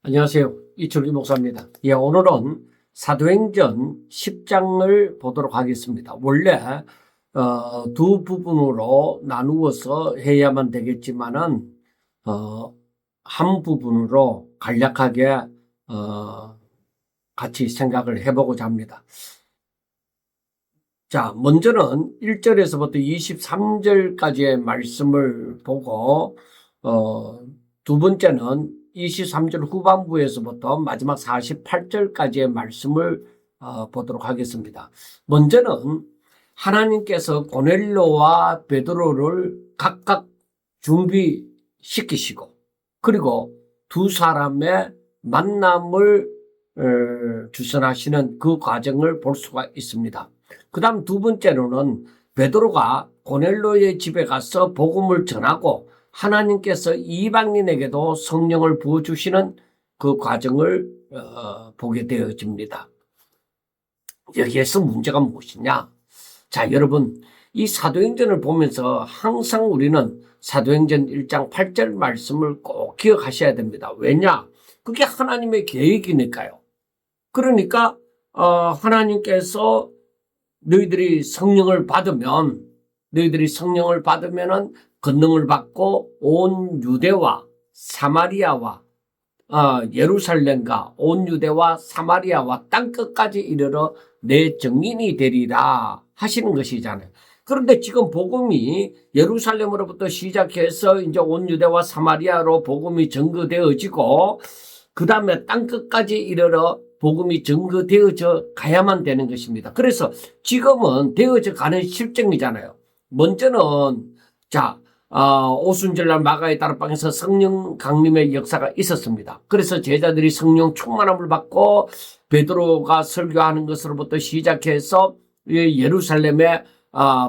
안녕하세요. 이철기 목사입니다. 오늘은 사도행전 10장을 보도록 하겠습니다. 원래 두 부분으로 나누어서 해야만 되겠지만은 한 부분으로 간략하게 같이 생각을 해보고자 합니다. 자, 먼저는 1절에서부터 23절까지의 말씀을 보고 두 번째는 23절 후반부에서부터 마지막 48절까지의 말씀을 보도록 하겠습니다. 먼저는 하나님께서 고넬료와 베드로를 각각 준비시키시고 그리고 두 사람의 만남을 주선하시는 그 과정을 볼 수가 있습니다. 그 다음 두 번째로는 베드로가 고넬료의 집에 가서 복음을 전하고 하나님께서 이방인에게도 성령을 부어주시는 그 과정을 보게 되어집니다. 여기에서 문제가 무엇이냐? 자, 여러분, 이 사도행전을 보면서 항상 우리는 사도행전 1장 8절 말씀을 꼭 기억하셔야 됩니다. 왜냐? 그게 하나님의 계획이니까요. 그러니까 하나님께서 너희들이 성령을 받으면은 권능을 받고 온 유대와 사마리아와 예루살렘과 온 유대와 사마리아와 땅끝까지 이르러 내 증인이 되리라 하시는 것이잖아요. 그런데 지금 복음이 예루살렘으로부터 시작해서 이제 온 유대와 사마리아로 복음이 전거되어지고 그 다음에 땅끝까지 이르러 복음이 전거되어져 가야만 되는 것입니다. 그래서 지금은 되어져 가는 실정이잖아요. 먼저는 오순절날 마가의 다락방에서 성령 강림의 역사가 있었습니다. 그래서 제자들이 성령 충만함을 받고 베드로가 설교하는 것으로부터 시작해서 예루살렘에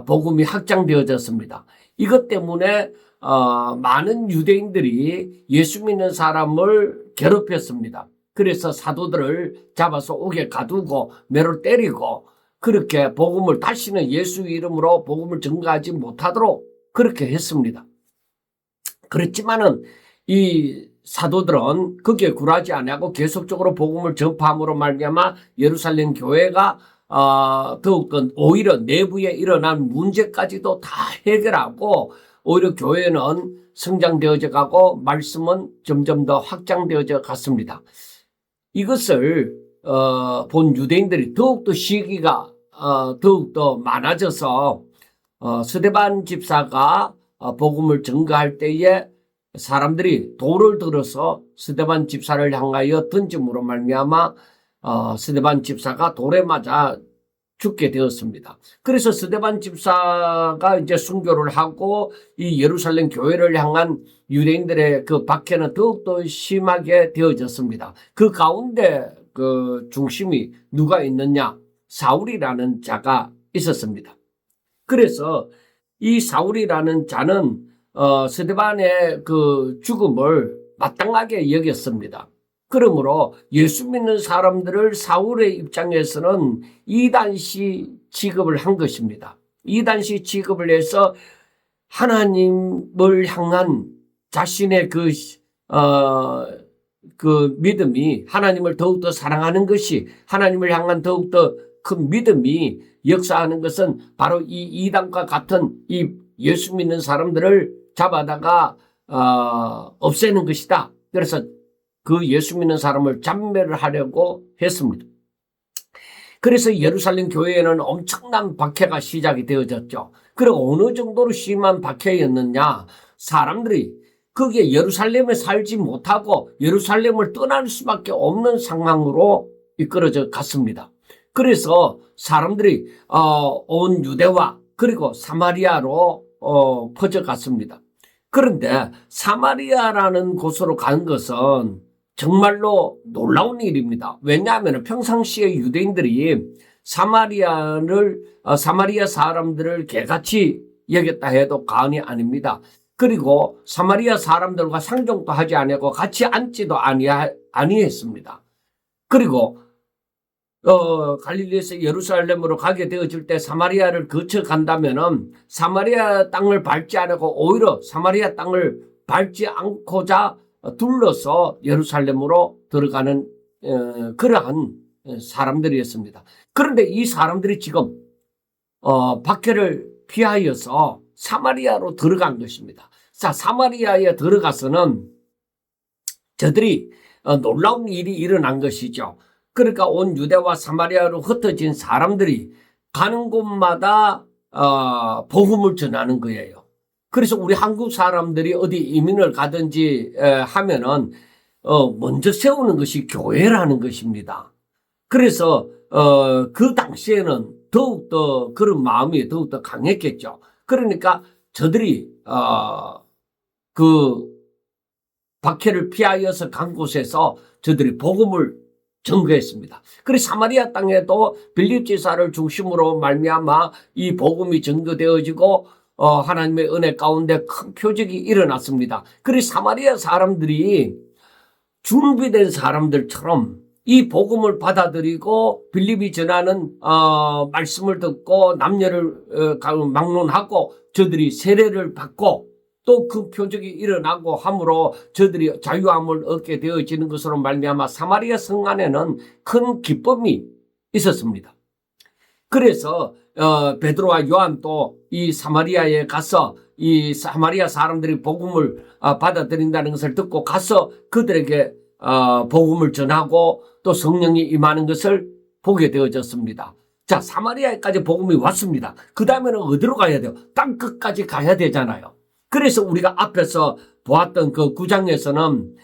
복음이 확장되어졌습니다. 이것 때문에 많은 유대인들이 예수 믿는 사람을 괴롭혔습니다. 그래서 사도들을 잡아서 옥에 가두고 매를 때리고 그렇게 복음을 다시는 예수 이름으로 복음을 전가하지 못하도록 그렇게 했습니다. 그렇지만은 이 사도들은 거기에 굴하지 아니하고 계속적으로 복음을 전파함으로 말미암아 예루살렘 교회가 더욱더 오히려 내부에 일어난 문제까지도 다 해결하고 오히려 교회는 성장되어져 가고 말씀은 점점 더 확장되어져 갔습니다. 이것을 본 유대인들이 더욱더 시기가 더욱더 많아져서 스데반 집사가 복음을 전가할 때에 사람들이 돌을 들어서 스데반 집사를 향하여 던짐으로 말미암아 스데반 집사가 돌에 맞아 죽게 되었습니다. 그래서 스데반 집사가 이제 순교를 하고 이 예루살렘 교회를 향한 유대인들의 그 박해는 더욱더 심하게 되어졌습니다. 그 가운데 그 중심이 누가 있느냐? 사울이라는 자가 있었습니다. 그래서 이 사울이라는 자는 스데반의 그 죽음을 마땅하게 여겼습니다. 그러므로 예수 믿는 사람들을 사울의 입장에서는 이단시 취급을 한 것입니다. 이단시 취급을 해서 하나님을 향한 자신의 그 믿음이 하나님을 더욱더 사랑하는 것이 하나님을 향한 더욱더 큰 믿음이 역사하는 것은 바로 이 이단과 같은 이 예수 믿는 사람들을 잡아다가 없애는 것이다. 그래서 그 예수 믿는 사람을 잡멸을 하려고 했습니다. 그래서 예루살렘 교회에는 엄청난 박해가 시작이 되어졌죠. 그리고 어느 정도로 심한 박해였느냐? 사람들이 거기에 예루살렘에 살지 못하고 예루살렘을 떠날 수밖에 없는 상황으로 이끌어져 갔습니다. 그래서 사람들이 온 유대와 그리고 사마리아로 퍼져갔습니다. 그런데 사마리아라는 곳으로 간 것은 정말로 놀라운 일입니다. 왜냐하면 평상시에 유대인들이 사마리아 사람들을 개같이 여겼다 해도 과언이 아닙니다. 그리고 사마리아 사람들과 상종도 하지 아니하고 같이 앉지도 아니했습니다. 그리고 갈릴리에서 예루살렘으로 가게 되어질 때 사마리아를 거쳐 간다면은 사마리아 땅을 밟지 않고 오히려 사마리아 땅을 밟지 않고자 둘러서 예루살렘으로 들어가는 그러한 사람들이었습니다. 그런데 이 사람들이 지금 박해를 피하여서 사마리아로 들어간 것입니다. 자, 사마리아에 들어가서는 저들이 놀라운 일이 일어난 것이죠. 그러니까 온 유대와 사마리아로 흩어진 사람들이 가는 곳마다 복음을 전하는 거예요. 그래서 우리 한국 사람들이 어디 이민을 가든지 하면은 먼저 세우는 것이 교회라는 것입니다. 그래서 그 당시에는 더욱더 그런 마음이 더욱더 강했겠죠. 그러니까 저들이 그 박해를 피하여서 간 곳에서 저들이 복음을 전거했습니다. 그래서 사마리아 땅에도 빌립 지사를 중심으로 말미암아 이 복음이 전거되어지고 하나님의 은혜 가운데 큰 표적이 일어났습니다. 그래서 사마리아 사람들이 준비된 사람들처럼 이 복음을 받아들이고 빌립이 전하는 말씀을 듣고 남녀를 막론하고 저들이 세례를 받고 또 그 표적이 일어나고 함으로 저들이 자유함을 얻게 되어지는 것으로 말미암아 사마리아 성 안에는 큰 기쁨이 있었습니다. 그래서 베드로와 요한도 이 사마리아에 가서 이 사마리아 사람들이 복음을 받아들인다는 것을 듣고 가서 그들에게 복음을 전하고 또 성령이 임하는 것을 보게 되어졌습니다. 자, 사마리아에까지 복음이 왔습니다. 그 다음에는 어디로 가야 돼요? 땅 끝까지 가야 되잖아요. 그래서 우리가 앞에서 보았던 그 9장에서는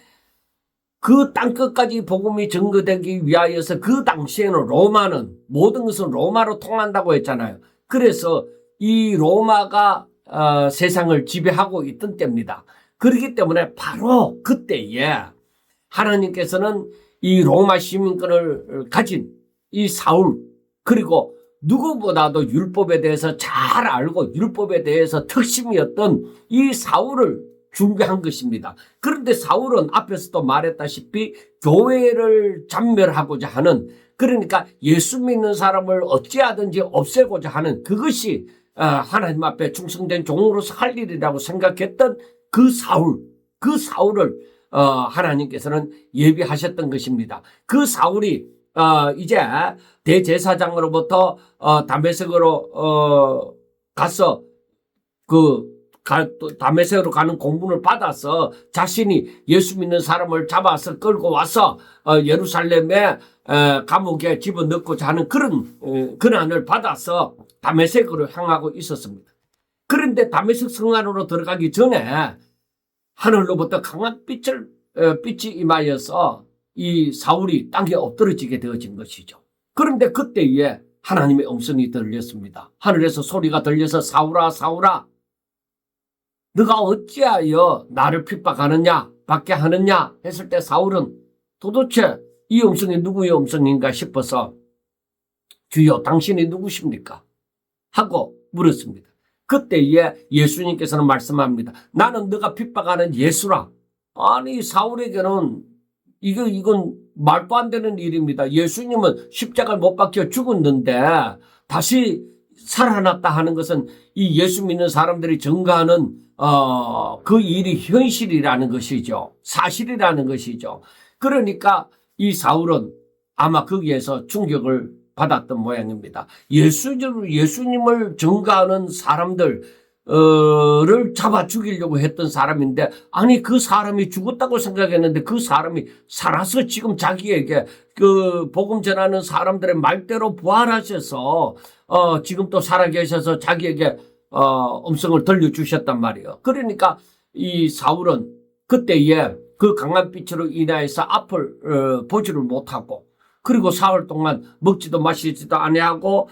그 땅 끝까지 복음이 전거되기 위하여서 그 당시에는 로마는 모든 것은 로마로 통한다고 했잖아요. 그래서 이 로마가 세상을 지배하고 있던 때입니다. 그렇기 때문에 바로 그때에 하나님께서는 이 로마 시민권을 가진 이 사울, 그리고 누구보다도 율법에 대해서 잘 알고 율법에 대해서 특심이었던 이 사울을 준비한 것입니다. 그런데 사울은 앞에서도 말했다시피 교회를 잔멸하고자 하는, 그러니까 예수 믿는 사람을 어찌하든지 없애고자 하는, 그것이 하나님 앞에 충성된 종으로서 할 일이라고 생각했던 그 사울을 하나님께서는 예비하셨던 것입니다. 그 사울이 이제 대제사장으로부터 다메섹으로 가서 다메섹으로 가는 공문을 받아서 자신이 예수 믿는 사람을 잡아서 끌고 와서 예루살렘에 감옥에 집어넣고자 하는 그런 권한을 받아서 다메섹으로 향하고 있었습니다. 그런데 다메섹 성 안으로 들어가기 전에 하늘로부터 강한 빛이 임하여서 이 사울이 땅에 엎드러지게 되어진 것이죠. 그런데 그때에 하나님의 음성이 들렸습니다. 하늘에서 소리가 들려서 사울아 사울아 너가 어찌하여 나를 핍박하느냐 박해하느냐 했을 때 사울은 도대체 이 음성이 누구의 음성인가 싶어서 주여 당신이 누구십니까? 하고 물었습니다. 그때에 예수님께서는 말씀합니다. 나는 너가 핍박하는 예수라. 아니 사울에게는 이건 말도 안 되는 일입니다. 예수님은 십자가를 못 박혀 죽었는데 다시 살아났다 하는 것은 이 예수 믿는 사람들이 증거하는 그 일이 현실이라는 것이죠. 사실이라는 것이죠. 그러니까 이 사울은 아마 거기에서 충격을 받았던 모양입니다. 예수님을 증거하는 사람들 를 잡아 죽이려고 했던 사람인데, 아니 그 사람이 죽었다고 생각했는데 그 사람이 살아서 지금 자기에게 그 복음 전하는 사람들의 말대로 부활하셔서 지금 또 살아계셔서 자기에게 음성을 들려주셨단 말이에요. 그러니까 이 사울은 그때에 그 강한 빛으로 인하여서 앞을 보지를 못하고, 그리고 사흘 동안 먹지도 마시지도 아니하고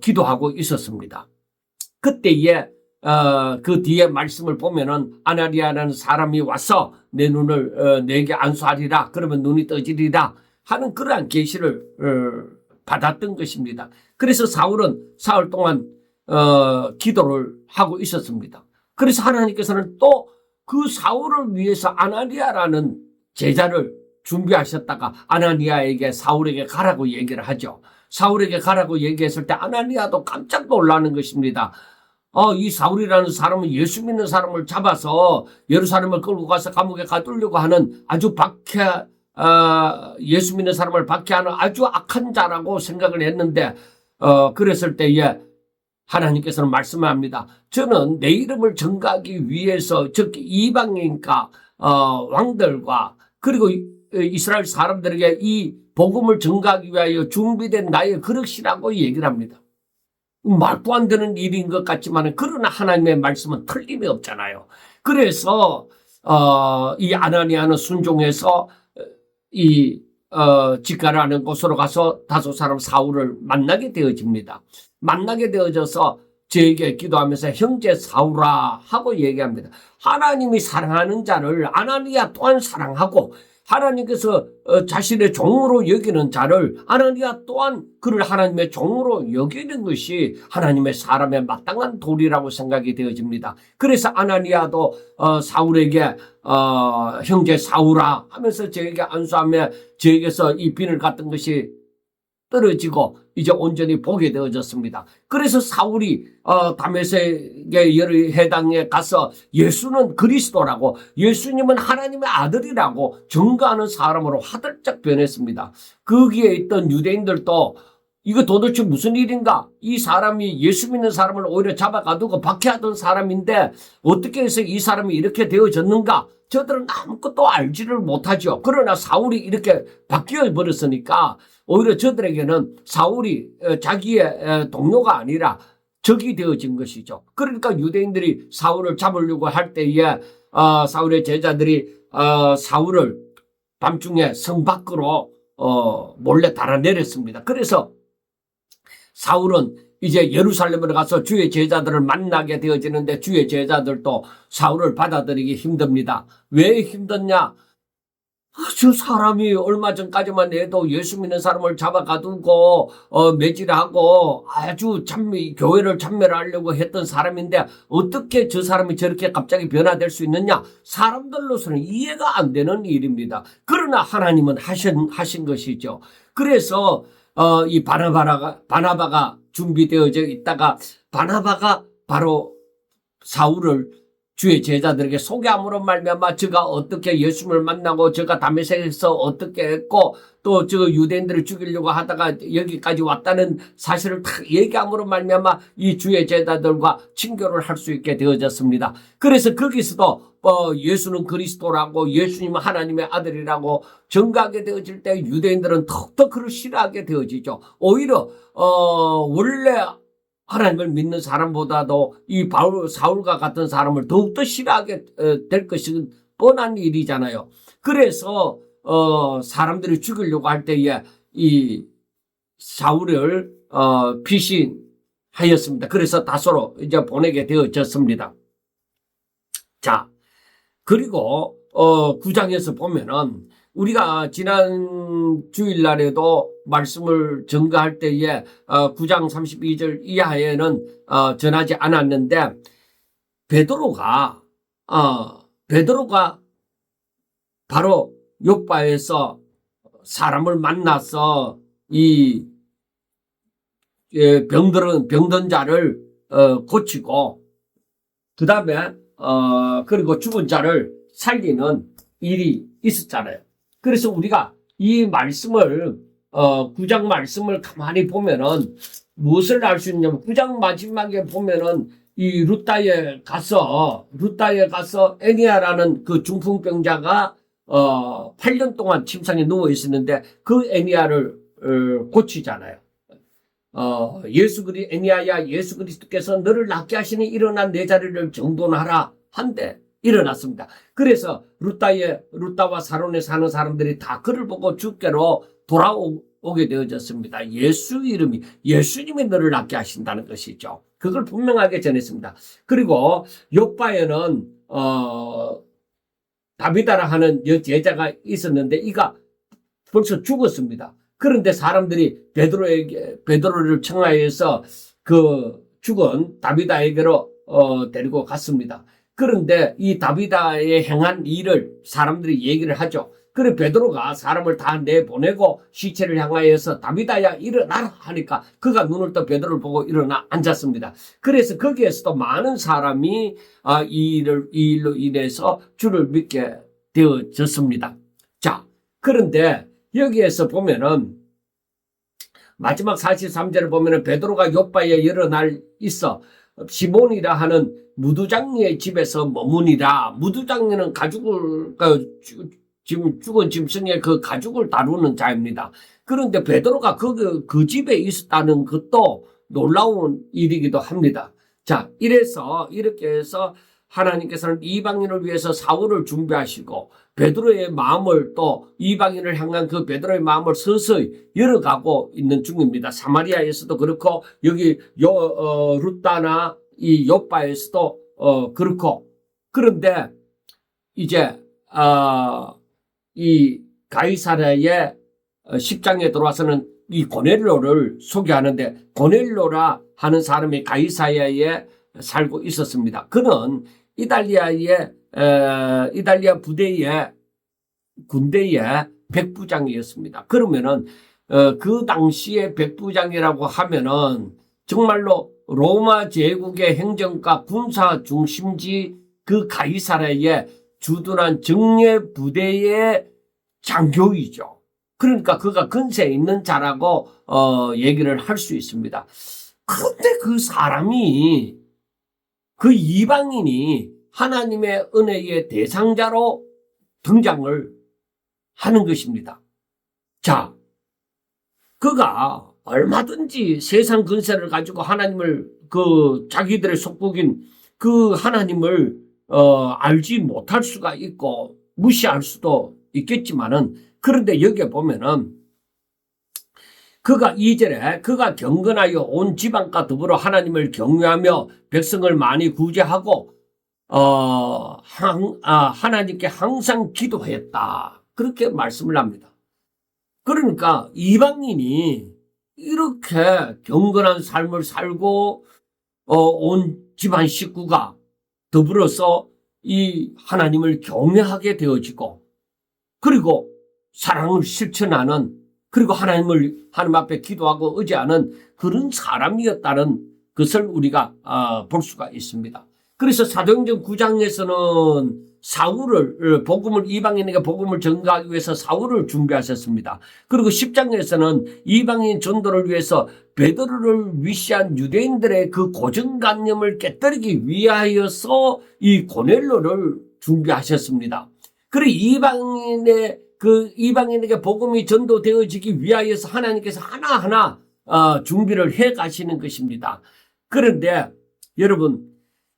기도하고 있었습니다. 그때에 그 뒤에 말씀을 보면은 아나니아라는 사람이 와서 내 눈을 내게 안수하리라, 그러면 눈이 떠지리라 하는 그러한 계시를 받았던 것입니다. 그래서 사울은 사흘 동안 기도를 하고 있었습니다. 그래서 하나님께서는 또 그 사울을 위해서 아나니아라는 제자를 준비하셨다가 아나니아에게 사울에게 가라고 얘기를 하죠. 사울에게 가라고 얘기했을 때 아나니아도 깜짝 놀라는 것입니다. 이 사울이라는 사람은 예수 믿는 사람을 잡아서 예루살렘을 끌고 가서 감옥에 가두려고 하는 아주 예수 믿는 사람을 박해하는 아주 악한 자라고 생각을 했는데 그랬을 때에 하나님께서는 말씀합니다. 저는 내 이름을 전가하기 위해서 즉 이방인과 왕들과 그리고 이스라엘 사람들에게 이 복음을 전가하기 위하여 준비된 나의 그릇이라고 얘기를 합니다. 말도 안 되는 일인 것 같지만 그러나 하나님의 말씀은 틀림이 없잖아요. 그래서 이 아나니아는 순종해서 이 직가라는 곳으로 가서 다섯 사람 사울을 만나게 되어집니다. 만나게 되어져서 저에게 기도하면서 형제 사울아 하고 얘기합니다. 하나님이 사랑하는 자를 아나니아 또한 사랑하고 하나님께서 자신의 종으로 여기는 자를 아나니아 또한 그를 하나님의 종으로 여기는 것이 하나님의 사람의 마땅한 도리라고 생각이 되어집니다. 그래서 아나니아도 사울에게 형제 사울아 하면서 저에게 안수하며 저에게서 이 빈을 갖던 것이 떨어지고 이제 온전히 보게 되어졌습니다. 그래서 사울이 다메섹의 여러 해당에 가서 예수는 그리스도라고 예수님은 하나님의 아들이라고 증거하는 사람으로 화들짝 변했습니다. 거기에 있던 유대인들도 이거 도대체 무슨 일인가? 이 사람이 예수 믿는 사람을 오히려 잡아가두고 박해하던 사람인데 어떻게 해서 이 사람이 이렇게 되어졌는가? 저들은 아무것도 알지를 못하죠. 그러나 사울이 이렇게 바뀌어 버렸으니까 오히려 저들에게는 사울이 자기의 동료가 아니라 적이 되어진 것이죠. 그러니까 유대인들이 사울을 잡으려고 할 때에 사울의 제자들이 사울을 밤중에 성 밖으로 몰래 달아내렸습니다. 그래서 사울은 이제 예루살렘으로 가서 주의 제자들을 만나게 되어지는데 주의 제자들도 사울을 받아들이기 힘듭니다. 왜 힘드냐? 저 사람이 얼마 전까지만 해도 예수 믿는 사람을 잡아가두고 매질하고 아주 교회를 참멸하려고 했던 사람인데 어떻게 저 사람이 저렇게 갑자기 변화될 수 있느냐? 사람들로서는 이해가 안 되는 일입니다. 그러나 하나님은 하신 것이죠. 그래서 이 바나바가 준비되어져 있다가 바나바가 바로 사울을 주의 제자들에게 소개함으로 말미암아 저가 어떻게 예수님을 만나고 저가 다메섹에서 어떻게 했고 또 저 유대인들을 죽이려고 하다가 여기까지 왔다는 사실을 다 얘기함으로 말미암아 이 주의 제자들과 친교를 할 수 있게 되어졌습니다. 그래서 거기서도 예수는 그리스도라고 예수님은 하나님의 아들이라고 전가하게 되어질 때 유대인들은 더욱더 그를 싫어하게 되어지죠. 오히려 원래 하나님을 믿는 사람보다도 이 사울과 같은 사람을 더욱더 싫어하게 될 것은 뻔한 일이잖아요. 그래서 사람들이 죽이려고 할 때에 이 사울을 피신하였습니다. 그래서 다소로 이제 보내게 되어졌습니다. 자, 그리고 9장에서 보면은 우리가 지난 주일날에도 말씀을 전가할 때에 9장 32절 이하에는 전하지 않았는데 베드로가 바로 욥바에서 사람을 만나서 이 병든 자를 고치고 그 다음에 그리고 죽은 자를 살리는 일이 있었잖아요. 그래서 우리가 이 말씀을 9장 말씀을 가만히 보면은 무엇을 알 수 있냐면 9장 마지막에 보면은 이 루다에 가서 애니아라는 그 중풍병자가 8년 동안 침상에 누워 있었는데 그 애니아를 고치잖아요. 애니아야 예수 그리스도께서 너를 낫게 하시니 일어나 내 자리를 정돈하라 한데 일어났습니다. 그래서 루다와 사론에 사는 사람들이 다 그를 보고 주께로 돌아오게 되어졌습니다. 예수님이 너를 낫게 하신다는 것이죠. 그걸 분명하게 전했습니다. 그리고 욥바에는 다비다라 하는 제자가 있었는데 이가 벌써 죽었습니다. 그런데 사람들이 베드로를 청하여서 그 죽은 다비다에게로 데리고 갔습니다. 그런데 이 다비다의 행한 일을 사람들이 얘기를 하죠. 그래 베드로가 사람을 다 내보내고 시체를 향하여서 다비다야 일어나라 하니까 그가 눈을 떠 베드로를 보고 일어나 앉았습니다. 그래서 거기에서도 많은 사람이 이 일로 인해서 주를 믿게 되어졌습니다. 자, 그런데 여기에서 보면은 마지막 43절을 보면은 베드로가 요빠에 여러 날 있어 시몬이라 하는 무두장리의 집에서 머무니라. 무두장리는 가죽을 지금 죽은 짐승의 그 가죽을 다루는 자입니다. 그런데 베드로가 그 집에 있었다는 것도 놀라운 일이기도 합니다. 자, 이렇게 해서 하나님께서는 이방인을 위해서 사울을 준비하시고 베드로의 마음을 또 이방인을 향한 그 베드로의 마음을 서서히 열어가고 있는 중입니다. 사마리아에서도 그렇고 여기 루따나 이 요빠에서도 그렇고. 그런데 이제 이 가이사랴의 10장에 들어와서는 이 고넬료를 소개하는데, 고넬료라 하는 사람이 가이사랴에 살고 있었습니다. 그는 이탈리아 부대의 군대의 백부장이었습니다. 그러면은 그 당시에 백부장이라고 하면은 정말로 로마 제국의 행정과 군사 중심지 그 가이사랴의 주둔한 정예 부대의 장교이죠. 그러니까 그가 근세에 있는 자라고 얘기를 할 수 있습니다. 그런데 그 사람이, 그 이방인이 하나님의 은혜의 대상자로 등장을 하는 것입니다. 자, 그가 얼마든지 세상 근세를 가지고 하나님을 자기들의 속국인 그 하나님을 알지 못할 수가 있고 무시할 수도 있겠지만은, 그런데 여기에 보면은 그가 2절에 그가 경건하여 온 지방과 더불어 하나님을 경외하며 백성을 많이 구제하고 하나님께 항상 기도했다. 그렇게 말씀을 합니다. 그러니까 이방인이 이렇게 경건한 삶을 살고 온 집안 식구가 더불어서 이 하나님을 경외하게 되어지고, 그리고 사랑을 실천하는, 그리고 하나님 앞에 기도하고 의지하는 그런 사람이었다는 것을 우리가 볼 수가 있습니다. 그래서 사도행전 9장에서는 이방인에게 복음을 전가하기 위해서 사울을 준비하셨습니다. 그리고 10장에서는 이방인 전도를 위해서 베드로를 위시한 유대인들의 그 고정관념을 깨뜨리기 위하여서 이 고넬료를 준비하셨습니다. 그리고 이방인에게 복음이 전도되어지기 위하여서 하나님께서 하나하나 준비를 해 가시는 것입니다. 그런데 여러분,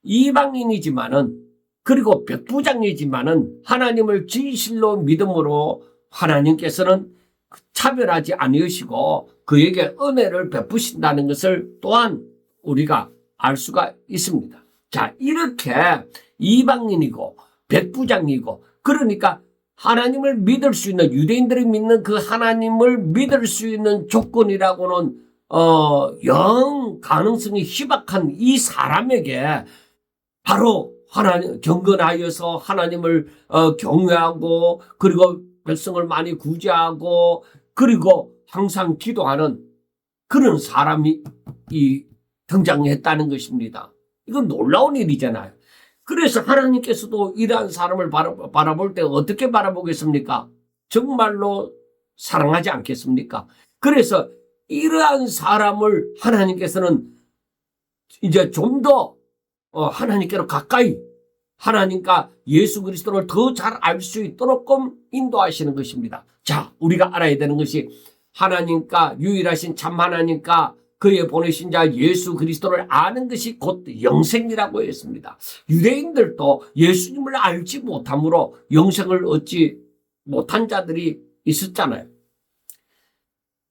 이방인이지만은, 그리고 백부장이지만은 하나님을 진실로 믿음으로 하나님께서는 차별하지 않으시고 그에게 은혜를 베푸신다는 것을 또한 우리가 알 수가 있습니다. 자, 이렇게 이방인이고 백부장이고, 그러니까 하나님을 믿을 수 있는, 유대인들이 믿는 그 하나님을 믿을 수 있는 조건이라고는 영 가능성이 희박한 이 사람에게 바로 경건하여서 하나님을 경외하고, 그리고 백성을 많이 구제하고, 그리고 항상 기도하는 그런 사람이 등장했다는 것입니다. 이건 놀라운 일이잖아요. 그래서 하나님께서도 이러한 사람을 바라볼 때 어떻게 바라보겠습니까? 정말로 사랑하지 않겠습니까? 그래서 이러한 사람을 하나님께서는 이제 좀 더 하나님께로 가까이, 하나님과 예수 그리스도를 더 잘 알 수 있도록 인도하시는 것입니다. 자, 우리가 알아야 되는 것이 하나님과 유일하신 참 하나님과 그의 보내신 자 예수 그리스도를 아는 것이 곧 영생이라고 했습니다. 유대인들도 예수님을 알지 못함으로 영생을 얻지 못한 자들이 있었잖아요.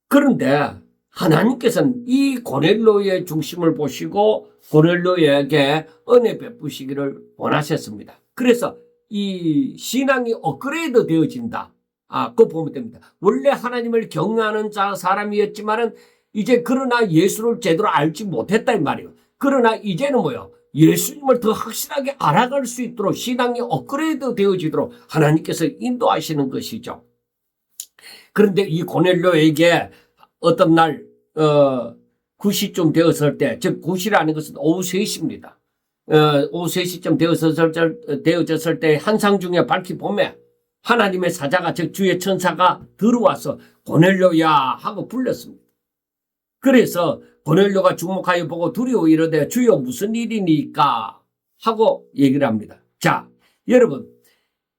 그런데 하나님께서는 이 고넬료의 중심을 보시고 고넬료에게 은혜 베푸시기를 원하셨습니다. 그래서 이 신앙이 업그레이드 되어진다. 그거 보면 됩니다. 원래 하나님을 경외하는 사람이었지만은 이제 그러나 예수를 제대로 알지 못했다 이 말이에요. 그러나 이제는 예수님을 더 확실하게 알아갈 수 있도록 신앙이 업그레이드 되어지도록 하나님께서 인도하시는 것이죠. 그런데 이 고넬료에게 어떤 날 9시쯤 되었을 때, 즉 9시라는 것은 오후 3시입니다. 오후 3시쯤 되어졌을 때 한상 중에 밝히 봄에 하나님의 사자가 즉 주의 천사가 들어와서 고넬료야 하고 불렀습니다. 그래서 고넬료가 주목하여 보고 두려워 이르되 주여 무슨 일이니까 하고 얘기를 합니다. 자, 여러분,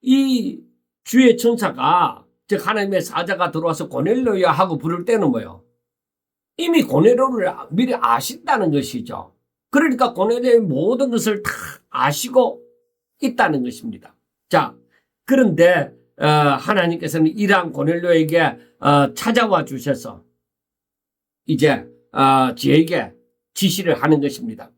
이 주의 천사가 즉 하나님의 사자가 들어와서 고넬료야 하고 부를 때는 뭐예요? 이미 고넬료를 미리 아신다는 것이죠. 그러니까 고넬료의 모든 것을 다 아시고 있다는 것입니다. 자, 그런데 하나님께서는 이러한 고넬료에게 찾아와 주셔서 이제 저에게 지시를 하는 것입니다.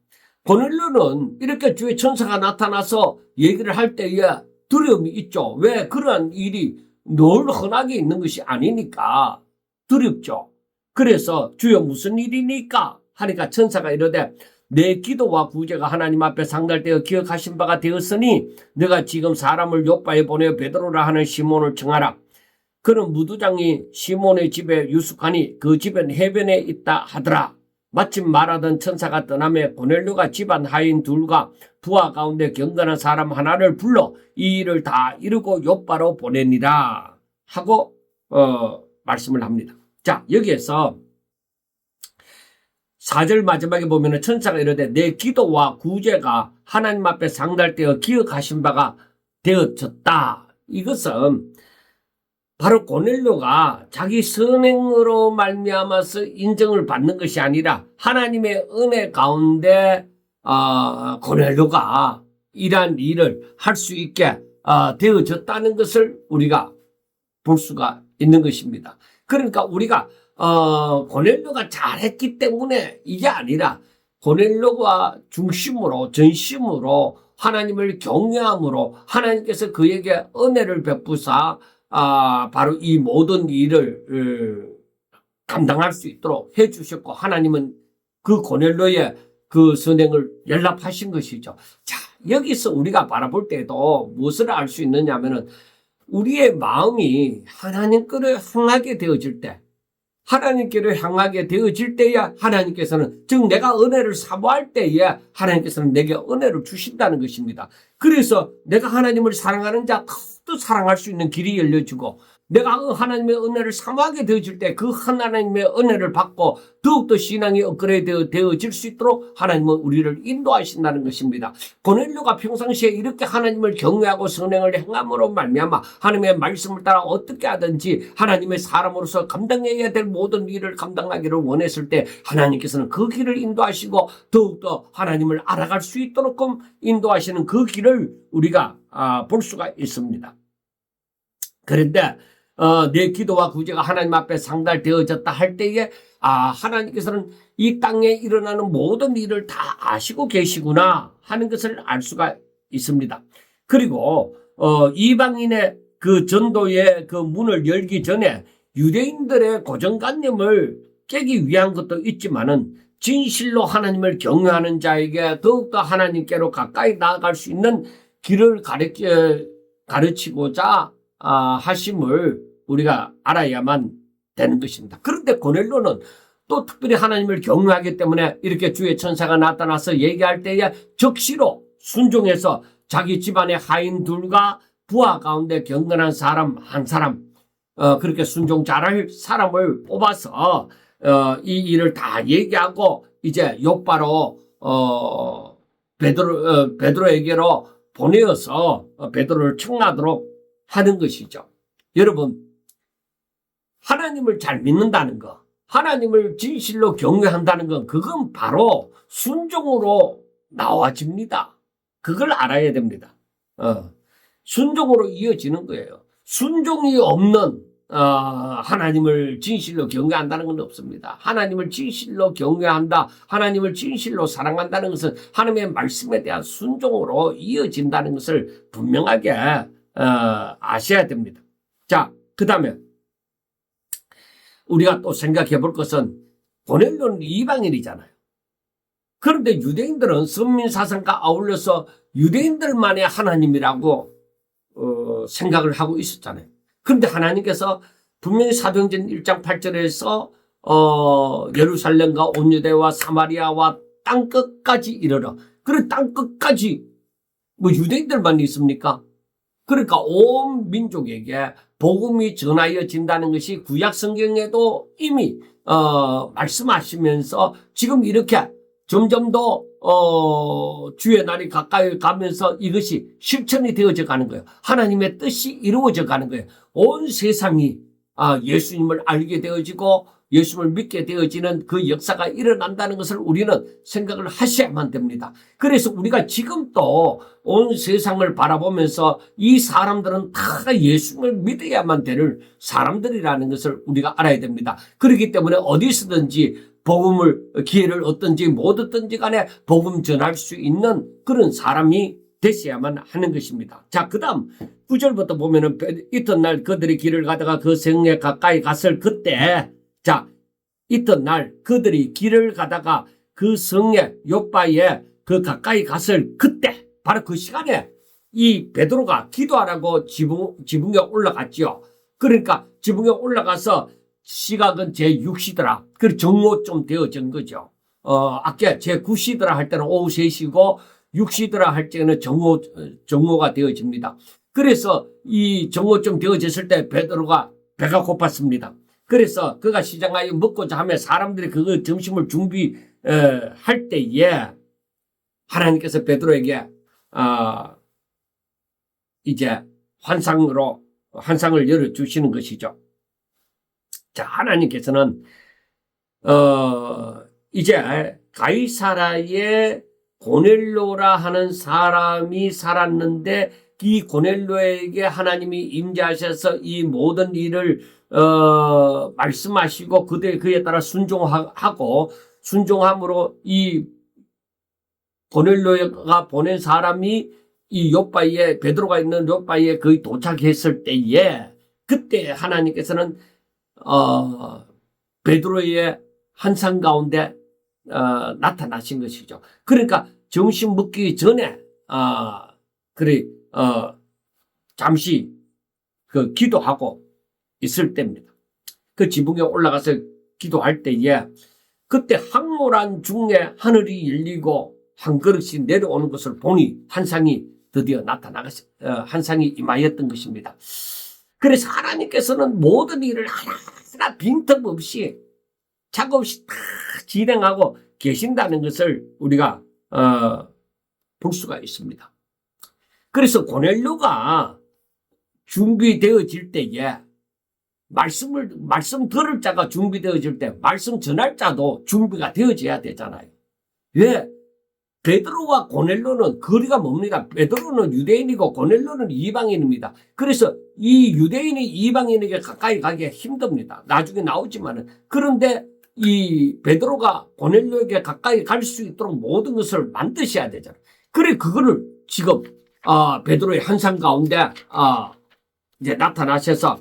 고넬료는 이렇게 주의 천사가 나타나서 얘기를 할 때에 두려움이 있죠. 왜? 그러한 일이 늘 흔하게 있는 것이 아니니까 두렵죠. 그래서 주여 무슨 일이니까 하니까 천사가 이르되 내 기도와 구제가 하나님 앞에 상달되어 기억하신 바가 되었으니 내가 지금 사람을 요바에 보내어 베드로라 하는 시몬을 청하라. 그는 무두장이 시몬의 집에 유숙하니 그 집은 해변에 있다 하더라. 마침 말하던 천사가 떠나며 고넬료가 집안 하인 둘과 부하 가운데 경건한 사람 하나를 불러 이 일을 다 이루고 요바로 보내니라 하고 말씀을 합니다. 자, 여기에서 4절 마지막에 보면 천사가 이르되 내 기도와 구제가 하나님 앞에 상달되어 기억하신 바가 되어졌다. 이것은 바로 고넬료가 자기 선행으로 말미암아서 인정을 받는 것이 아니라 하나님의 은혜 가운데 고넬료가 이러한 일을 할 수 있게 되어졌다는 것을 우리가 볼 수가 있는 것입니다. 그러니까 우리가 고넬료가 잘했기 때문에 이게 아니라 고넬료가 중심으로 전심으로 하나님을 경외함으로 하나님께서 그에게 은혜를 베푸사 바로 이 모든 일을 감당할 수 있도록 해주셨고 하나님은 그 고넬료의 그 선행을 연락하신 것이죠. 자, 여기서 우리가 바라볼 때도 무엇을 알 수 있느냐 하면은 우리의 마음이 하나님께로 향하게 되어질 때 하나님께로 향하게 되어질 때야 하나님께서는 즉 내가 은혜를 사모할 때에 하나님께서는 내게 은혜를 주신다는 것입니다. 그래서 내가 하나님을 사랑하는 자 더욱더 사랑할 수 있는 길이 열려지고 내가 하나님의 은혜를 사모하게 되어질 때 그 하나님의 은혜를 받고 더욱더 신앙이 업그레이드 되어질 수 있도록 하나님은 우리를 인도하신다는 것입니다. 고넬료가 평상시에 이렇게 하나님을 경외하고 선행을 행함으로 말미암아 하나님의 말씀을 따라 어떻게 하든지 하나님의 사람으로서 감당해야 될 모든 일을 감당하기를 원했을 때 하나님께서는 그 길을 인도하시고 더욱더 하나님을 알아갈 수 있도록 인도하시는 그 길을 우리가 볼 수가 있습니다. 그런데 내 기도와 구제가 하나님 앞에 상달되어졌다 할 때에 하나님께서는 이 땅에 일어나는 모든 일을 다 아시고 계시구나 하는 것을 알 수가 있습니다. 그리고 이방인의 그 전도의 그 문을 열기 전에 유대인들의 고정관념을 깨기 위한 것도 있지만은 진실로 하나님을 경외하는 자에게 더욱더 하나님께로 가까이 나아갈 수 있는 길을 가르치고자 하심을 우리가 알아야만 되는 것입니다. 그런데 고넬료는 또 특별히 하나님을 경외하기 때문에 이렇게 주의 천사가 나타나서 얘기할 때에 적시로 순종해서 자기 집안의 하인 둘과 부하 가운데 경건한 사람 한 사람 그렇게 순종 잘할 사람을 뽑아서 이 일을 다 얘기하고 이제 요바로 베드로에게로 보내어서 베드로를 청하도록 하는 것이죠. 여러분, 하나님을 잘 믿는다는 것, 하나님을 진실로 경외한다는 건 그건 바로 순종으로 나와집니다. 그걸 알아야 됩니다. 순종으로 이어지는 거예요. 순종이 없는 하나님을 진실로 경외한다는 건 없습니다. 하나님을 진실로 경외한다, 하나님을 진실로 사랑한다는 것은 하나님의 말씀에 대한 순종으로 이어진다는 것을 분명하게 아셔야 됩니다. 자, 그 다음에 우리가 또 생각해 볼 것은 고넬료는 이방인이잖아요. 그런데 유대인들은 선민사상과 아울러서 유대인들만의 하나님이라고 생각을 하고 있었잖아요. 그런데 하나님께서 분명히 사도행전 1장 8절에서 예루살렘과 온 유대와 사마리아와 땅끝까지 이르러. 그래 땅끝까지 뭐 유대인들만 있습니까? 그러니까 온 민족에게 복음이 전하여진다는 것이 구약 성경에도 이미 말씀하시면서 지금 이렇게 점점 더 주의 날이 가까이 가면서 이것이 실천이 되어져 가는 거예요. 하나님의 뜻이 이루어져 가는 거예요. 온 세상이 예수님을 알게 되어지고 예수님을 믿게 되어지는 그 역사가 일어난다는 것을 우리는 생각을 하셔야만 됩니다. 그래서 우리가 지금 또 온 세상을 바라보면서 이 사람들은 다 예수님을 믿어야만 되는 사람들이라는 것을 우리가 알아야 됩니다. 그렇기 때문에 어디서든지 복음을 기회를 얻든지 못 얻든지 간에 복음 전할 수 있는 그런 사람이 되셔야만 하는 것입니다. 자, 그 다음 9절부터 보면은 이튿날 그들이 길을 가다가 그 성에 가까이 갔을 그때, 자, 이튿날 그들이 길을 가다가 그 성에 요바에 그 가까이 갔을 그때, 바로 그 시간에 이 베드로가 기도하라고 지붕에 올라갔지요. 그러니까 지붕에 올라가서 시각은 제6시더라. 그리고 정오쯤 되어진 거죠. 아까 제9시더라 할 때는 오후 3시고 6시더라 할 때는 정오가 되어집니다. 그래서 이 정오쯤 되어졌을 때 베드로가 배가 고팠습니다. 그래서 그가 시장하여 먹고자 하며 사람들이 그거 점심을 준비할 때에 하나님께서 베드로에게 이제 환상을 열어주시는 것이죠. 자, 하나님께서는 이제 가이사라의 고넬료라 하는 사람이 살았는데 이 고넬료에게 하나님이 임재하셔서 이 모든 일을 말씀하시고 그에 따라 순종함으로 이 고넬료가 보낸 사람이 이 요바에 베드로가 있는 요바에 거의 도착했을 때에 그때 하나님께서는 베드로의 환상 가운데 나타나신 것이죠. 그러니까 점심 먹기 전에 잠시 그 기도하고 있을 때입니다. 그 지붕에 올라가서 기도할 때에 그때 황홀한 중에 하늘이 열리고 한 그릇이 내려오는 것을 보니 환상이 드디어 환상이 임하였던 것입니다. 그래서 하나님께서는 모든 일을 하나하나 빈틈없이 착오 없이 다 진행하고 계신다는 것을 우리가 볼 수가 있습니다. 그래서 고넬료가 준비되어질 때에 말씀 들을 자가 준비되어질 때 말씀 전할 자도 준비가 되어져야 되잖아요. 왜? 베드로와 고넬료는 거리가 멉니다. 베드로는 유대인이고 고넬료는 이방인입니다. 그래서 이 유대인이 이방인에게 가까이 가기가 힘듭니다. 나중에 나오지만은. 그런데 이 베드로가 고넬료에게 가까이 갈 수 있도록 모든 것을 만드셔야 되잖아요. 그래 그거를 지금 베드로의 환상 가운데 이제 나타나셔서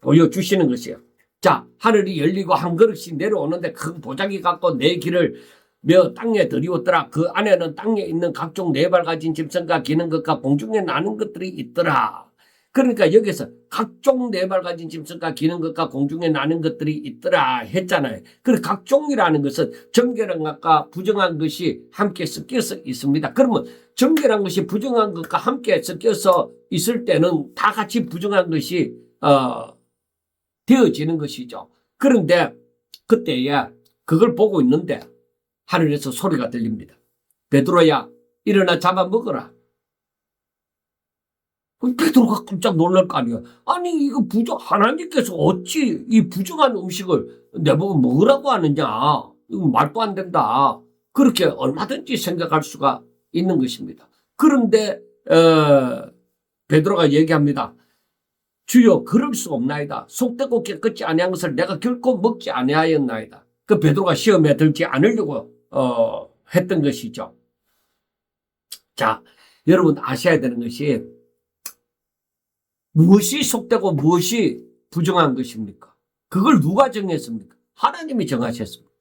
보여주시는 것이에요. 자, 하늘이 열리고 한 그릇이 내려오는데 큰 보자기 갖고 내 길을 며 땅에 들이었더라. 그 안에는 땅에 있는 각종 네 발 가진 짐승과 기는 것과 공중에 나는 것들이 있더라. 그러니까 여기서 각종 네 발 가진 짐승과 기는 것과 공중에 나는 것들이 있더라 했잖아요. 그 각종이라는 것은 정결한 것과 부정한 것이 함께 섞여서 있습니다. 그러면 정결한 것이 부정한 것과 함께 섞여서 있을 때는 다 같이 부정한 것이 되어지는 것이죠. 그런데 그때에 그걸 보고 있는데 하늘에서 소리가 들립니다. 베드로야, 일어나 잡아먹어라. 베드로가 깜짝 놀랄 거 아니에요. 아니, 이거 하나님께서 어찌 이 부정한 음식을 내보고 먹으라고 하느냐. 이거 말도 안 된다. 그렇게 얼마든지 생각할 수가 있는 것입니다. 그런데, 베드로가 얘기합니다. 주여, 그럴 수 없나이다. 속되고 깨끗이 아니한 것을 내가 결코 먹지 아니하였나이다. 그 베드로가 시험에 들지 않으려고 했던 것이죠. 자, 여러분 아셔야 되는 것이 무엇이 속되고 무엇이 부정한 것입니까? 그걸 누가 정했습니까? 하나님이 정하셨습니다.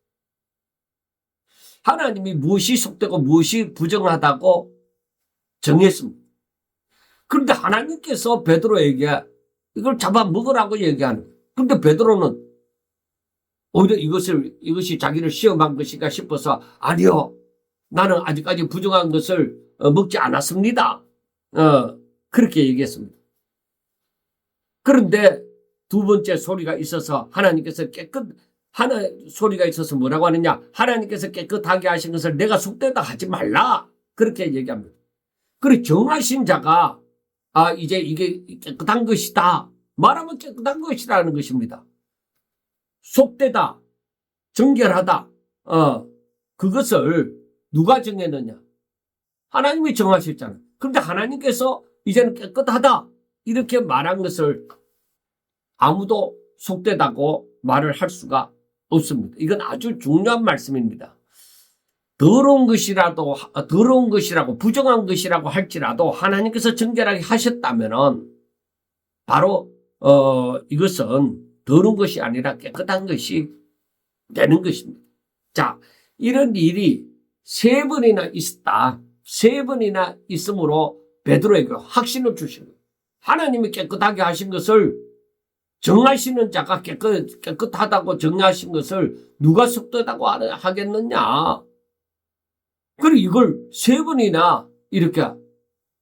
하나님이 무엇이 속되고 무엇이 부정하다고 정했습니다. 그런데 하나님께서 베드로에게 이걸 잡아먹으라고 얘기하는 거예요. 그런데 베드로는 오히려 이것이 자기를 시험한 것인가 싶어서 아니요. 나는 아직까지 부정한 것을 먹지 않았습니다. 그렇게 얘기했습니다. 그런데 두 번째 소리가 있어서 하나님께서 소리가 있어서 뭐라고 하느냐? 하나님께서 깨끗하게 하신 것을 내가 속되다 하지 말라. 그렇게 얘기합니다. 그리고 정하신 자가 이제 이게 깨끗한 것이다. 말하면 깨끗한 것이라는 것입니다. 속되다, 정결하다. 그것을 누가 정했느냐? 하나님이 정하셨잖아요. 그런데 하나님께서 이제는 깨끗하다 이렇게 말한 것을 아무도 속되다고 말을 할 수가 없습니다. 이건 아주 중요한 말씀입니다. 더러운 것이라고 부정한 것이라고 할지라도 하나님께서 정결하게 하셨다면은 바로 이것은 더러운 것이 아니라 깨끗한 것이 되는 것입니다. 자, 이런 일이 3번이나 있었다. 3번이나 있으므로 베드로에게 확신을 주신 거예요. 하나님이 깨끗하게 하신 것을 정하시는 자가 깨끗하다고 정하신 것을 누가 속되다고 하겠느냐. 그리고 이걸 3번이나 이렇게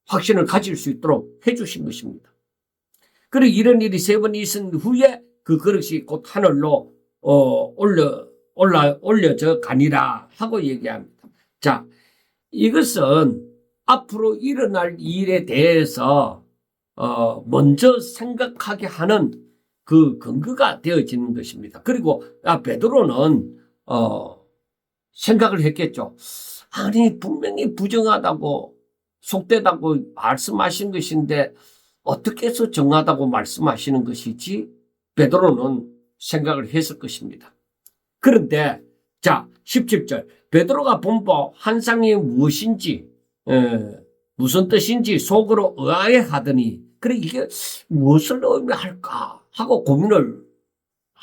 확신을 가질 수 있도록 해주신 것입니다. 그리고 이런 일이 3번이 있은 후에 그 그릇이 곧 하늘로 올려져 가니라 하고 얘기합니다. 자, 이것은 앞으로 일어날 일에 대해서 먼저 생각하게 하는 그 근거가 되어지는 것입니다. 그리고 베드로는 생각을 했겠죠. 아니 분명히 부정하다고 속되다고 말씀하신 것인데 어떻게 해서 정하다고 말씀하시는 것이지? 베드로는 생각을 했을 것입니다. 그런데 자 17절 베드로가 본 바 환상이 무엇인지 무슨 뜻인지 속으로 의아해하더니 그래 이게 무엇을 의미할까 하고 고민을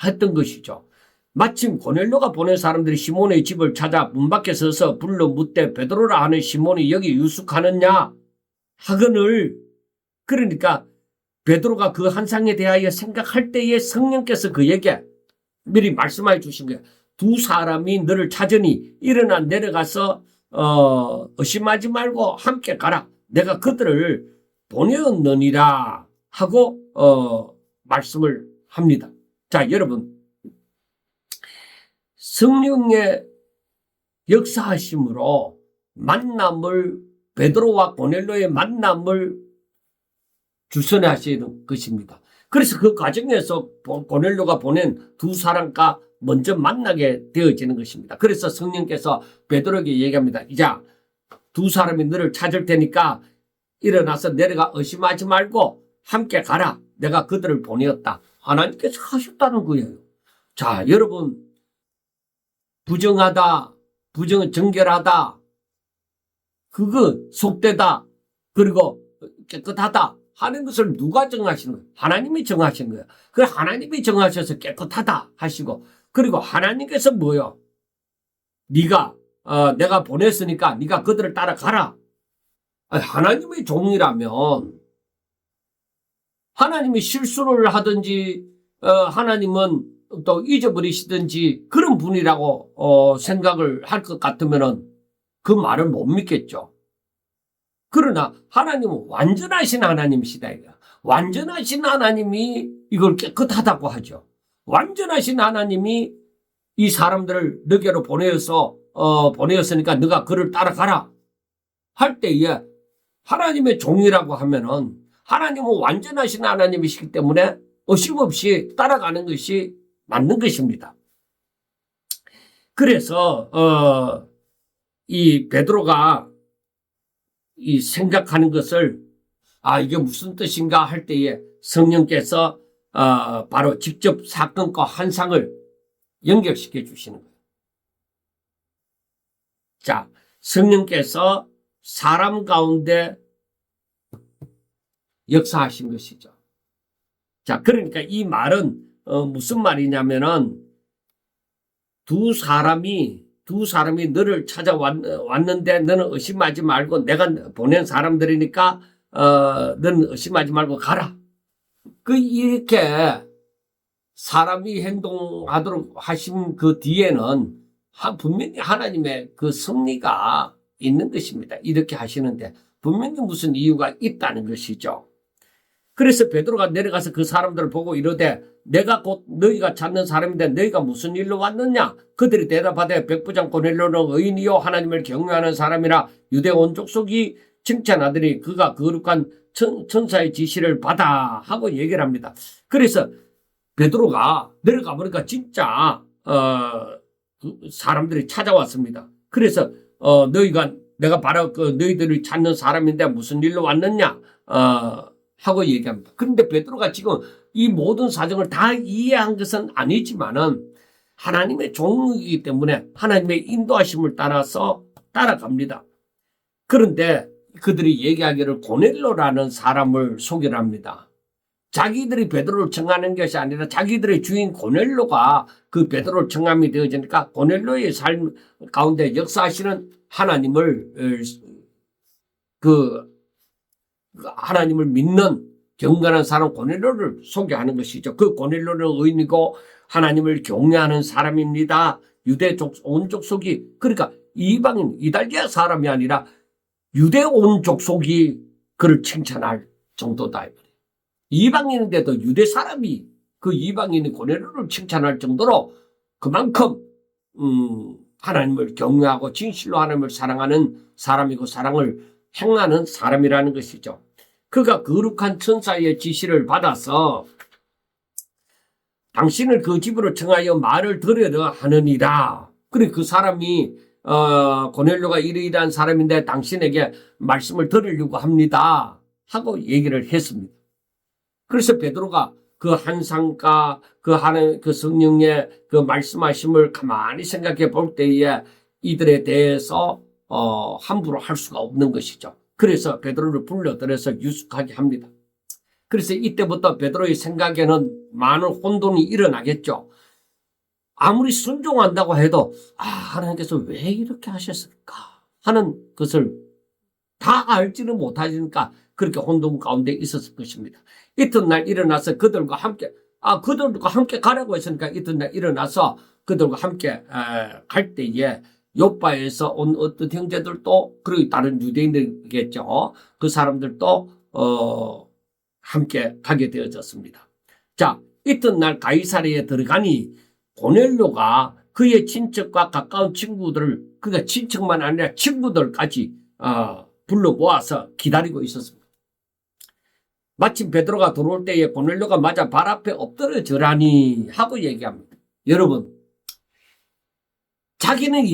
했던 것이죠. 마침 고넬료가 보낸 사람들이 시몬의 집을 찾아 문 밖에 서서 불러 묻되 베드로라 하는 시몬이 여기 유숙하느냐 하거늘 그러니까 베드로가 그 환상에 대하여 생각할 때에 성령께서 그에게 미리 말씀해 주신 거예요. 2 사람이 너를 찾으니 일어나 내려가서 의심하지 말고 함께 가라. 내가 그들을 보내었느니라 하고 말씀을 합니다. 자, 여러분 성령의 역사하심으로 베드로와 고넬료의 만남을 주선하시는 것입니다. 그래서 그 과정에서 고넬료가 보낸 2 사람과 먼저 만나게 되어지는 것입니다. 그래서 성령께서 베드로에게 얘기합니다. 이제 2 사람이 너를 찾을 테니까 일어나서 내려가 의심하지 말고 함께 가라. 내가 그들을 보내었다. 하나님께서 하셨다는 거예요. 자, 여러분 부정하다, 정결하다, 그거 속되다, 그리고 깨끗하다 하는 것을 누가 정하시는 거예요? 하나님이 정하신 거예요. 그 하나님이 정하셔서 깨끗하다 하시고 그리고 하나님께서 뭐요? 내가 보냈으니까 네가 그들을 따라가라. 하나님의 종이라면 하나님이 실수를 하든지 하나님은 또 잊어버리시든지 그런 분이라고 생각을 할 것 같으면은 그 말을 못 믿겠죠. 그러나 하나님은 완전하신 하나님이시다. 완전하신 하나님이 이걸 깨끗하다고 하죠. 완전하신 하나님이 이 사람들을 너게로 보내었으니까 너가 그를 따라가라 할 때에 하나님의 종이라고 하면은 하나님은 완전하신 하나님이시기 때문에 의심 없이 따라가는 것이 맞는 것입니다. 그래서 이 베드로가 이 생각하는 것을 이게 무슨 뜻인가 할 때에 성령께서 바로 직접 사건과 환상을 연결시켜 주시는 거예요. 자, 성령께서 사람 가운데 역사하신 것이죠. 자, 그러니까 이 말은 무슨 말이냐면은 두 사람이 너를 찾아왔는데 너는 의심하지 말고 내가 보낸 사람들이니까 너는 의심하지 말고 가라. 이렇게 사람이 행동하도록 하신 그 뒤에는 분명히 하나님의 그 섭리가 있는 것입니다. 이렇게 하시는데 분명히 무슨 이유가 있다는 것이죠. 그래서 베드로가 내려가서 그 사람들을 보고 이르되 내가 곧 너희가 찾는 사람인데 너희가 무슨 일로 왔느냐? 그들이 대답하되 백부장 고넬료는 의인이요 하나님을 경외하는 사람이라 유대 온 족속이 칭찬하더니 그가 거룩한 천사의 지시를 받아 하고 얘기를 합니다. 그래서 베드로가 내려가 보니까 진짜 사람들이 찾아왔습니다. 그래서 내가 바로 그 너희들이 찾는 사람인데 무슨 일로 왔느냐 하고 얘기합니다. 그런데 베드로가 지금 이 모든 사정을 다 이해한 것은 아니지만은 하나님의 종이기 때문에 하나님의 인도하심을 따라서 따라갑니다. 그런데 그들이 얘기하기를 고넬료라는 사람을 소개를 합니다. 자기들이 베드로를 청하는 것이 아니라 자기들의 주인 고넬료가 그 베드로를 청함이 되어지니까 고넬료의 삶 가운데 역사하시는 하나님을 믿는 경건한 사람 고넬료를 소개하는 것이죠. 그 고넬료는 의인이고 하나님을 경외하는 사람입니다. 유대 온 족속이, 그러니까 이방인 이달리아 사람이 아니라 유대 온 족속이 그를 칭찬할 정도다. 이방인인데도 유대 사람이 그 이방인이 고넬료를 칭찬할 정도로 그만큼 하나님을 경외하고 진실로 하나님을 사랑하는 사람이고 사랑을 행하는 사람이라는 것이죠. 그가 거룩한 천사의 지시를 받아서 당신을 그 집으로 청하여 말을 들으려 하느니라. 그래 그 사람이 고넬료가 이러이러한 사람인데 당신에게 말씀을 들으려고 합니다 하고 얘기를 했습니다. 그래서 베드로가 그 한상과 그 성령의 그 말씀하심을 가만히 생각해 볼 때에 이들에 대해서 함부로 할 수가 없는 것이죠. 그래서 베드로를 불러들여서 유숙하게 합니다. 그래서 이때부터 베드로의 생각에는 많은 혼돈이 일어나겠죠. 아무리 순종한다고 해도 하나님께서 왜 이렇게 하셨을까 하는 것을 다 알지는 못하니까 그렇게 혼돈 가운데 있었을 것입니다. 이튿날 일어나서 그들과 함께 가라고 했으니까 이튿날 일어나서 그들과 함께 갈 때에 요바에서 온 어떤 형제들도 그리고 다른 유대인들이겠죠. 그 사람들도 함께 가게 되어졌습니다. 자, 이튿날 가이사랴에 들어가니 고넬료가 그의 친척과 가까운 친구들을, 그러니까 친척만 아니라 친구들까지 불러 모아서 기다리고 있었습니다. 마침 베드로가 들어올 때에 고넬료가 맞아 발 앞에 엎드려져라니 하고 얘기합니다. 여러분, 자기는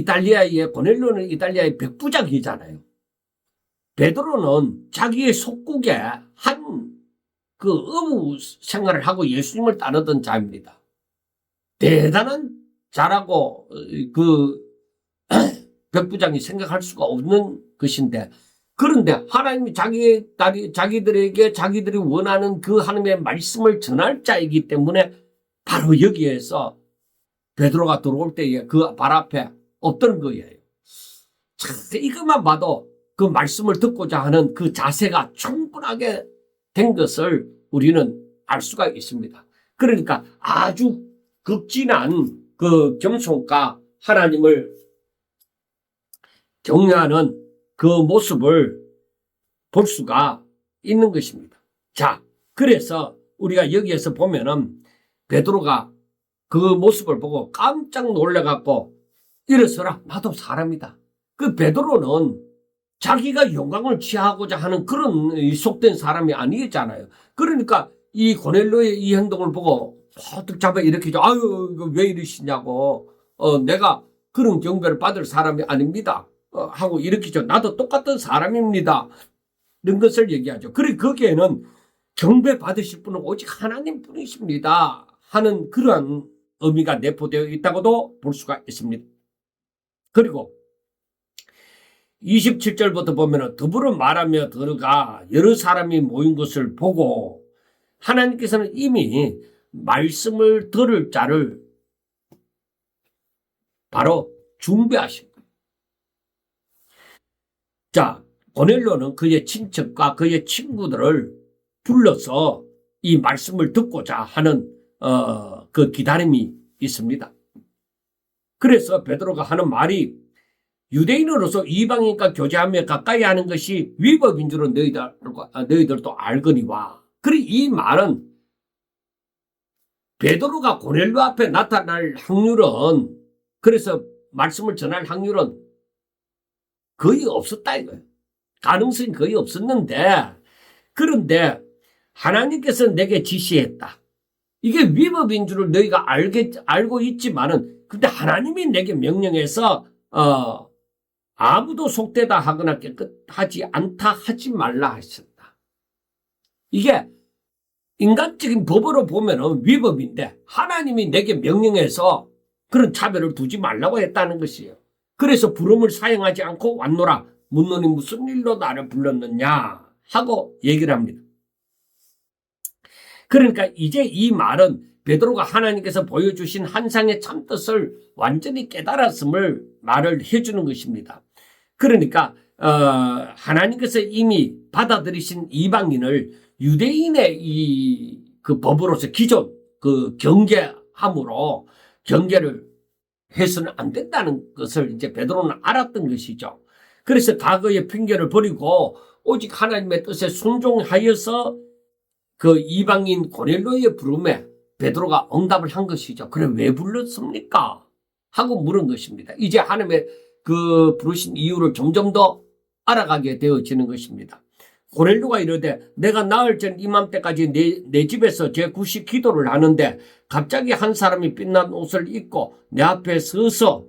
고넬료는 이탈리아의 백부장이잖아요. 베드로는 자기의 속국에 그 의무 생활을 하고 예수님을 따르던 자입니다. 대단한 자라고 그 백부장이 생각할 수가 없는 것인데, 그런데 하나님이 자기들에게 자기들이 원하는 그 하나님의 말씀을 전할 자이기 때문에 바로 여기에서 베드로가 들어올 때에 그 발 앞에 엎드는 거예요. 참, 이것만 봐도 그 말씀을 듣고자 하는 그 자세가 충분하게 된 것을 우리는 알 수가 있습니다. 그러니까 아주 극진한 그 겸손과 하나님을 경외하는 그 모습을 볼 수가 있는 것입니다. 자, 그래서 우리가 여기에서 보면은 베드로가 그 모습을 보고 깜짝 놀래갖고 일어서라, 나도 사람이다. 그 베드로는 자기가 영광을 취하고자 하는 그런 속된 사람이 아니었잖아요. 그러니까 이 고넬료의 이 행동을 보고 퍼뜩 잡아 일으키죠. 아유, 이거 왜 이러시냐고. 내가 그런 경배를 받을 사람이 아닙니다. 하고 일으키죠. 나도 똑같은 사람입니다. 이런 것을 얘기하죠. 그리고 거기에는 경배 받으실 분은 오직 하나님 뿐이십니다 하는 그러한 의미가 내포되어 있다고도 볼 수가 있습니다. 그리고 27절부터 보면 더불어 말하며 들어가 여러 사람이 모인 것을 보고 하나님께서는 이미 말씀을 들을 자를 바로 준비하신 거예요. 자, 고넬료는 그의 친척과 그의 친구들을 불러서 이 말씀을 듣고자 하는 그 기다림이 있습니다. 그래서 베드로가 하는 말이 유대인으로서 이방인과 교제하며 가까이 하는 것이 위법인 줄은 너희들도 알거니와. 그리고 이 말은 베드로가 고넬료 앞에 나타날 확률은, 그래서 말씀을 전할 확률은 거의 없었다 이거예요. 가능성이 거의 없었는데, 그런데 하나님께서 내게 지시했다. 이게 위법인 줄을 너희가 알고 있지만은, 근데 하나님이 내게 명령해서 아무도 속되다 하거나 깨끗하지 않다 하지 말라 하셨다. 이게 인간적인 법으로 보면은 위법인데 하나님이 내게 명령해서 그런 차별을 두지 말라고 했다는 것이에요. 그래서 부름을 사용하지 않고 왔노라. 묻노니 무슨 일로 나를 불렀느냐 하고 얘기를 합니다. 그러니까 이제 이 말은 베드로가 하나님께서 보여주신 환상의 참뜻을 완전히 깨달았음을 말을 해주는 것입니다. 그러니까 하나님께서 이미 받아들이신 이방인을 유대인의 그 법으로서 기존 그 경계함으로 경계를 해서는 안 된다는 것을 이제 베드로는 알았던 것이죠. 그래서 과거의 핑계를 버리고 오직 하나님의 뜻에 순종하여서 그 이방인 고넬료의 부름에 베드로가 응답을 한 것이죠. 그래 왜 불렀습니까? 하고 물은 것입니다. 이제 하나님의 그 부르신 이유를 점점 더 알아가게 되어지는 것입니다. 고넬료가 이르되 내가 나흘 전 이맘때까지 내 집에서 제9시 기도를 하는데 갑자기 한 사람이 빛난 옷을 입고 내 앞에 서서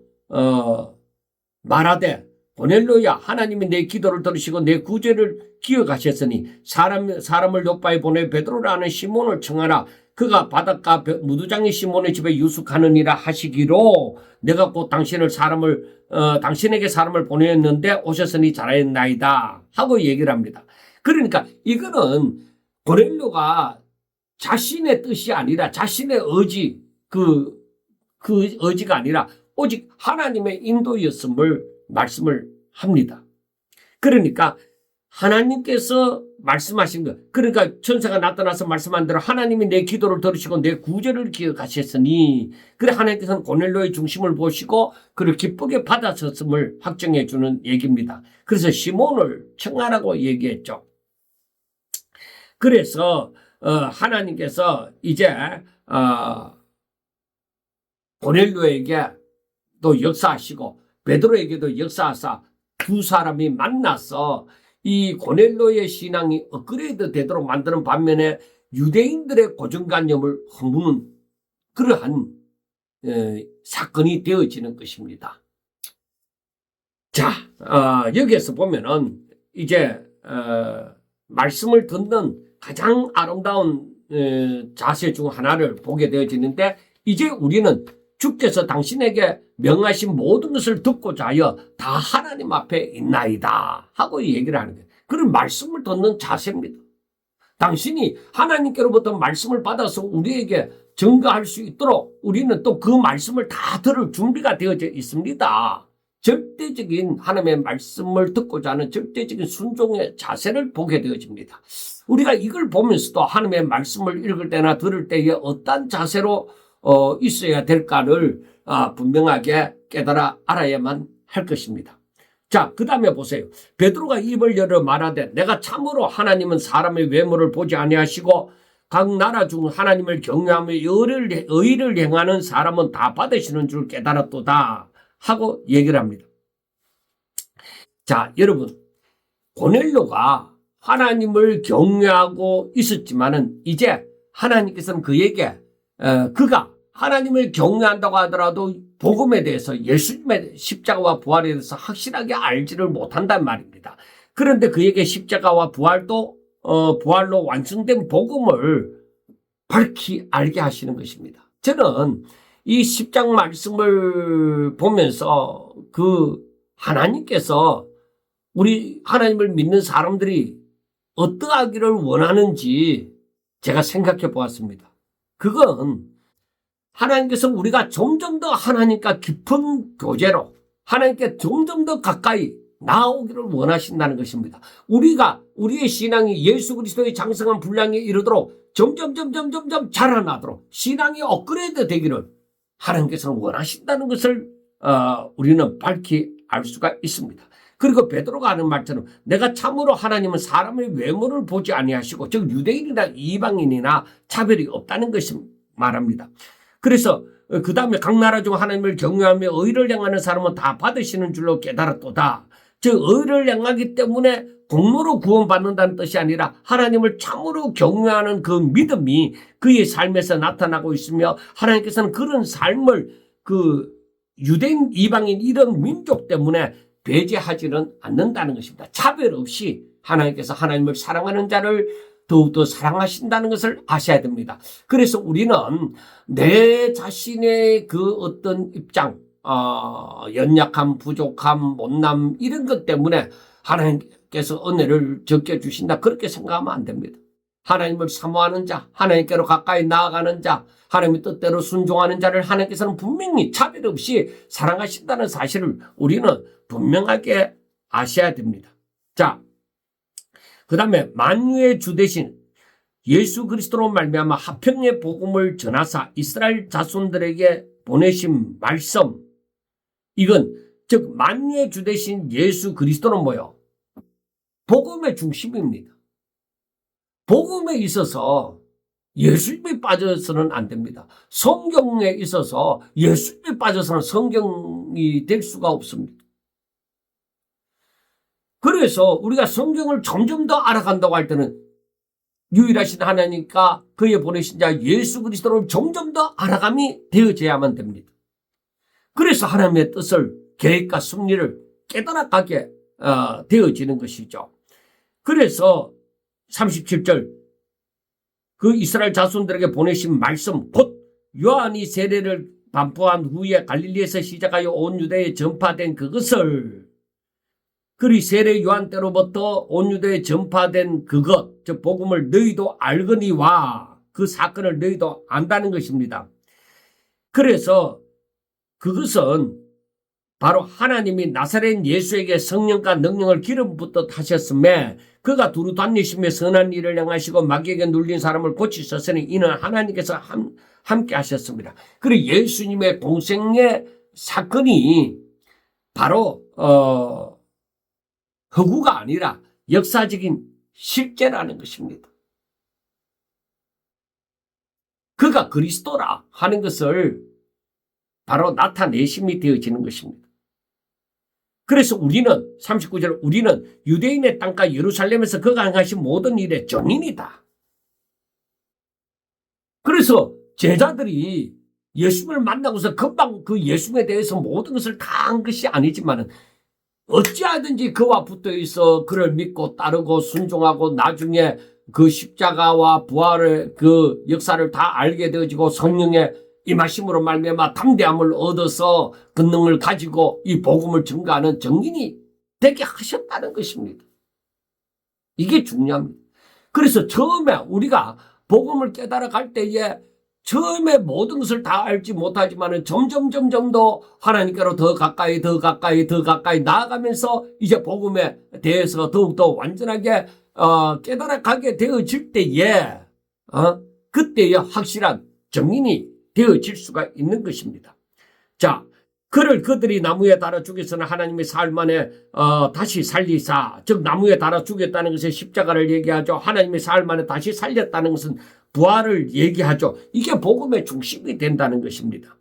말하되 고넬료야 하나님이 내 기도를 들으시고 내 구제를 기억하셨으니 사람을 요바에 보내 베드로라 하는 시몬을 청하라. 그가 바닷가 무두장이 시몬의 집에 유숙하느니라 하시기로 내가 곧 당신에게 사람을 보냈는데 오셨으니 잘하였나이다 하고 얘기를 합니다. 그러니까 이거는 고넬료가 자신의 뜻이 아니라 자신의 의지 그 의지가 아니라 오직 하나님의 인도였음을 말씀을 합니다. 그러니까 하나님께서 말씀하신 것, 그러니까 천사가 나타나서 말씀한 대로 하나님이 내 기도를 들으시고 내 구제를 기억하셨으니 그래 하나님께서는 고넬료의 중심을 보시고 그를 기쁘게 받아쳤음을 확정해 주는 얘기입니다. 그래서 시몬을 청하라고 얘기했죠. 그래서 하나님께서 이제 고넬료에게 또 역사하시고 베드로에게도 역사하사 두 사람이 만나서 이 고넬료의 신앙이 업그레이드 되도록 만드는 반면에 유대인들의 고정관념을 허무는 그러한 사건이 되어지는 것입니다. 자, 여기에서 보면은 이제 말씀을 듣는 가장 아름다운 자세 중 하나를 보게 되어지는데 이제 우리는 주께서 당신에게 명하신 모든 것을 듣고자 하여 다 하나님 앞에 있나이다 하고 얘기를 하는 거예요. 그런 말씀을 듣는 자세입니다. 당신이 하나님께로부터 말씀을 받아서 우리에게 증거할 수 있도록 우리는 또 그 말씀을 다 들을 준비가 되어져 있습니다. 절대적인 하나님의 말씀을 듣고자 하는 절대적인 순종의 자세를 보게 되어집니다. 우리가 이걸 보면서도 하나님의 말씀을 읽을 때나 들을 때에 어떤 자세로 있어야 될까를 분명하게 깨달아 알아야만 할 것입니다. 자, 그 다음에 보세요. 베드로가 입을 열어 말하되 내가 참으로 하나님은 사람의 외모를 보지 아니하시고 각 나라 중 하나님을 경외하며 의를 행하는 사람은 다 받으시는 줄 깨달았도다 하고 얘기를 합니다. 자, 여러분, 고넬료가 하나님을 경외하고 있었지만은 이제 하나님께서는 그에게 그가 하나님을 경외한다고 하더라도 복음에 대해서 예수님의 십자가와 부활에 대해서 확실하게 알지를 못한단 말입니다. 그런데 그에게 십자가와 부활로 완성된 복음을 밝히 알게 하시는 것입니다. 저는 이 10장 말씀을 보면서 그 하나님께서 우리 하나님을 믿는 사람들이 어떠하기를 원하는지 제가 생각해 보았습니다. 그건 하나님께서 우리가 점점 더 하나님과 깊은 교제로 하나님께 점점 더 가까이 나아오기를 원하신다는 것입니다. 우리의 신앙이 예수 그리스도의 장성한 분량에 이르도록 점점 자라나도록 신앙이 업그레이드 되기를 하나님께서는 원하신다는 것을 우리는 밝히 알 수가 있습니다. 그리고 베드로가 하는 말처럼 내가 참으로 하나님은 사람의 외모를 보지 아니하시고 즉 유대인이나 이방인이나 차별이 없다는 것을 말합니다. 그래서 그 다음에 각 나라 중 하나님을 경외하며 의를 행하는 사람은 다 받으시는 줄로 깨달았도다. 즉 의를 행하기 때문에 공로로 구원받는다는 뜻이 아니라 하나님을 참으로 경외하는 그 믿음이 그의 삶에서 나타나고 있으며 하나님께서는 그런 삶을 그 유대인, 이방인 이런 민족 때문에 배제하지는 않는다는 것입니다. 차별 없이 하나님께서 하나님을 사랑하는 자를 더욱더 사랑하신다는 것을 아셔야 됩니다. 그래서 우리는 내 자신의 그 어떤 입장, 연약함, 부족함, 못남 이런 것 때문에 하나님께서 은혜를 적게 주신다 그렇게 생각하면 안 됩니다. 하나님을 사모하는 자, 하나님께로 가까이 나아가는 자, 하나님의 뜻대로 순종하는 자를 하나님께서는 분명히 차별 없이 사랑하신다는 사실을 우리는 분명하게 아셔야 됩니다. 자, 그 다음에 만유의 주 대신 예수 그리스도로 말미암아 화평의 복음을 전하사 이스라엘 자손들에게 보내신 말씀, 이건 즉 만유의 주 대신 예수 그리스도는 뭐요? 복음의 중심입니다. 복음에 있어서 예수님이 빠져서는 안 됩니다. 성경에 있어서 예수님이 빠져서는 성경이 될 수가 없습니다. 그래서 우리가 성경을 점점 더 알아간다고 할 때는 유일하신 하나님과 그의 보내신 자 예수 그리스도를 점점 더 알아감이 되어져야만 됩니다. 그래서 하나님의 뜻을, 계획과 섭리를 깨달아가게 되어지는 것이죠. 그래서 37절 그 이스라엘 자손들에게 보내신 말씀 곧 요한이 세례를 반포한 후에 갈릴리에서 시작하여 온 유대에 전파된 그것을 그리 세례 요한 때로부터 온 유대에 전파된 그것, 즉 복음을 너희도 알거니와 그 사건을 너희도 안다는 것입니다. 그래서 그것은 바로 하나님이 나사렛 예수에게 성령과 능력을 기름 붓듯 하셨음에 그가 두루 다니시며 선한 일을 행하시고 마귀에게 눌린 사람을 고치셨으니 이는 하나님께서 함께 하셨습니다. 그리고 예수님의 공생의 사건이 바로 허구가 아니라 역사적인 실제라는 것입니다. 그가 그리스도라 하는 것을 바로 나타내심이 되어지는 것입니다. 그래서 우리는 39절 우리는 유대인의 땅과 예루살렘에서 그가 행하신 모든 일의 증인이다. 그래서 제자들이 예수님을 만나고서 금방 그 예수님에 대해서 모든 것을 다 한 것이 아니지만은 어찌하든지 그와 붙어 있어 그를 믿고 따르고 순종하고 나중에 그 십자가와 부활의 그 역사를 다 알게 되어지고 성령의 임하심으로 말미암아 담대함을 얻어서 권능을 가지고 이 복음을 증거하는 증인이 되게 하셨다는 것입니다. 이게 중요합니다. 그래서 처음에 우리가 복음을 깨달아 갈 때에 처음에 모든 것을 다 알지 못하지만은 점점 더 하나님께로 더 가까이 나아가면서 이제 복음에 대해서 더욱더 완전하게 깨달아 가게 되어질 때에 그때에 확실한 증인이 되어질 수가 있는 것입니다. 자, 그들이 나무에 달아 죽였으나 하나님의 사흘 만에 다시 살리사, 즉 나무에 달아 죽였다는 것은 십자가를 얘기하죠. 하나님의 사흘 만에 다시 살렸다는 것은 부활을 얘기하죠. 이게 복음의 중심이 된다는 것입니다.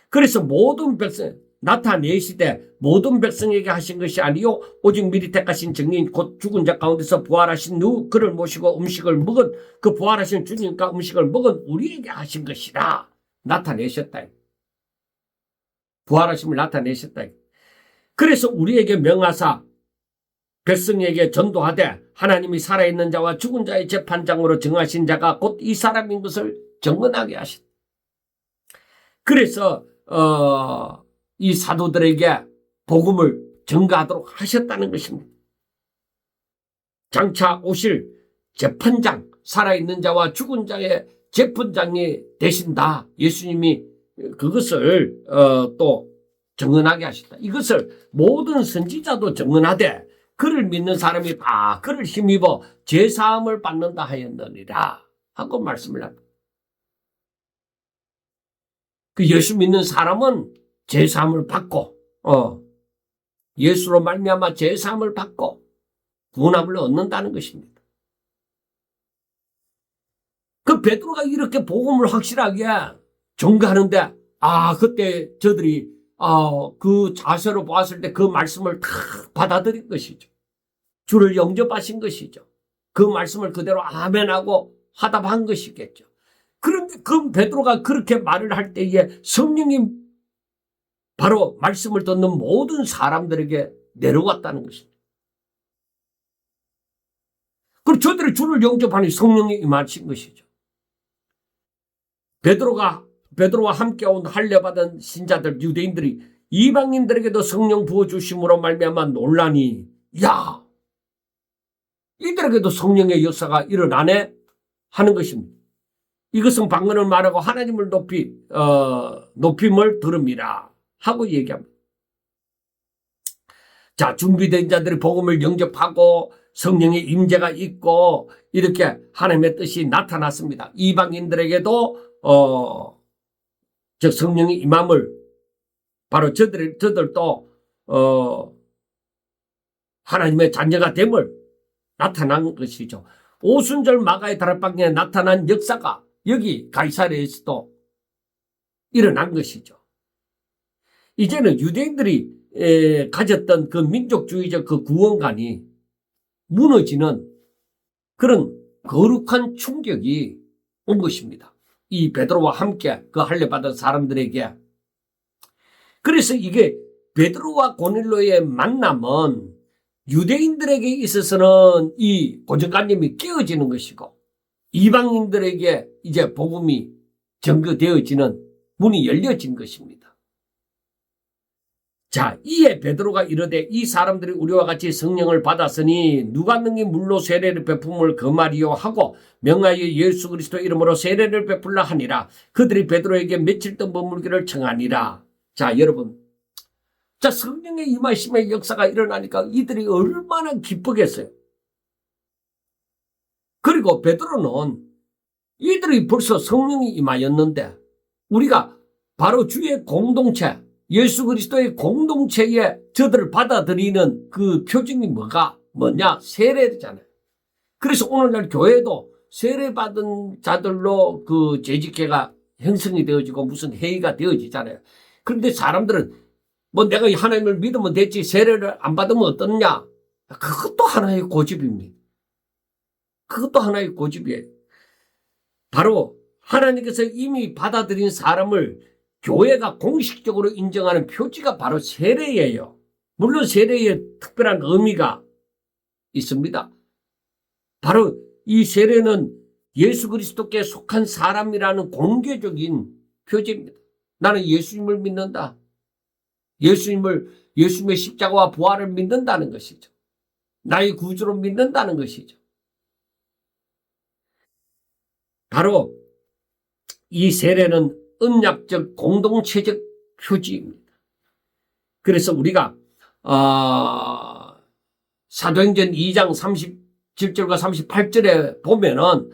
그래서 모든 백성 나타내시되 모든 백성에게 하신 것이 아니요 오직 미리 택하신 증인 곧 죽은 자 가운데서 부활하신 후 그를 모시고 음식을 먹은 그 부활하신 주님과 음식을 먹은 우리에게 하신 것이라 나타내셨다. 부활하심을 나타내셨다. 그래서 우리에게 명하사 백성에게 전도하되 하나님이 살아있는 자와 죽은 자의 재판장으로 정하신 자가 곧 이 사람인 것을 증언하게 하셨다. 그래서 이 사도들에게 복음을 전가하도록 하셨다는 것입니다. 장차 오실 재판장, 살아있는 자와 죽은 자의 재판장이 되신다. 예수님이 그것을 또 증언하게 하셨다. 이것을 모든 선지자도 증언하되 그를 믿는 사람이 다 그를 힘입어 죄사함을 받는다 하였느니라 하고 말씀을 합니다. 그 예수 믿는 사람은 죄사함을 받고 예수로 말미암아 제사함을 받고 구원함을 얻는다는 것입니다. 그 베드로가 이렇게 복음을 확실하게 전가하는데 그때 저들이 그 자세로 보았을 때 그 말씀을 다 받아들인 것이죠. 주를 영접하신 것이죠. 그 말씀을 그대로 아멘하고 화답한 것이겠죠. 그런데 그 베드로가 그렇게 말을 할 때에 성령이 바로 말씀을 듣는 모든 사람들에게 내려왔다는 것입니다. 그리고 저들이 주를 영접하니 성령이 임하신 것이죠. 베드로와 함께 온 할례받은 신자들 유대인들이 이방인들에게도 성령 부어주심으로 말미암아 논란이 이들에게도 성령의 역사가 일어나네 하는 것입니다. 이것은 방언을 말하고 하나님을 높임을 들음이라 하고 얘기합니다. 자, 준비된 자들이 복음을 영접하고 성령의 임재가 있고 이렇게 하나님의 뜻이 나타났습니다. 이방인들에게도 즉 성령의 임함을 바로 저들도 하나님의 자녀가 됨을 나타난 것이죠. 오순절 마가의 다락방에 나타난 역사가 여기 가이사랴에서도 일어난 것이죠. 이제는 유대인들이 가졌던 그 민족주의적 그 구원관이 무너지는 그런 거룩한 충격이 온 것입니다. 이 베드로와 함께 그 할례받은 사람들에게. 그래서 이게 베드로와 고넬료의 만남은 유대인들에게 있어서는 이 고정관념이 깨어지는 것이고 이방인들에게 이제 복음이 전거되어지는 문이 열려진 것입니다. 자, 이에 베드로가 이르되 이 사람들이 우리와 같이 성령을 받았으니 누가 능히 물로 세례를 베품을 금하리요 하고 명하여 예수 그리스도 이름으로 세례를 베풀라 하니라. 그들이 베드로에게 며칠 동안 머물기를 청하니라. 자, 여러분, 자, 성령의 임하심의 역사가 일어나니까 이들이 얼마나 기쁘겠어요. 그리고 베드로는 이들이 벌써 성령이 임하였는데 우리가 바로 주의 공동체, 예수 그리스도의 공동체에 저들을 받아들이는 그 표징이 뭐냐? 세례잖아요. 그래서 오늘날 교회도 세례받은 자들로 그 재직회가 형성이 되어지고 무슨 회의가 되어지잖아요. 그런데 사람들은 내가 하나님을 믿으면 됐지 세례를 안 받으면 어떠냐? 그것도 하나의 고집입니다. 그것도 하나의 고집이에요. 바로 하나님께서 이미 받아들인 사람을 교회가 공식적으로 인정하는 표지가 바로 세례예요. 물론 세례에 특별한 의미가 있습니다. 바로 이 세례는 예수 그리스도께 속한 사람이라는 공개적인 표지입니다. 나는 예수님을 믿는다. 예수님의 십자가와 부활을 믿는다는 것이죠. 나의 구주로 믿는다는 것이죠. 바로 이 세례는 언약적 공동체적 표지입니다. 그래서 우리가 사도행전 2장 37절과 38절에 보면은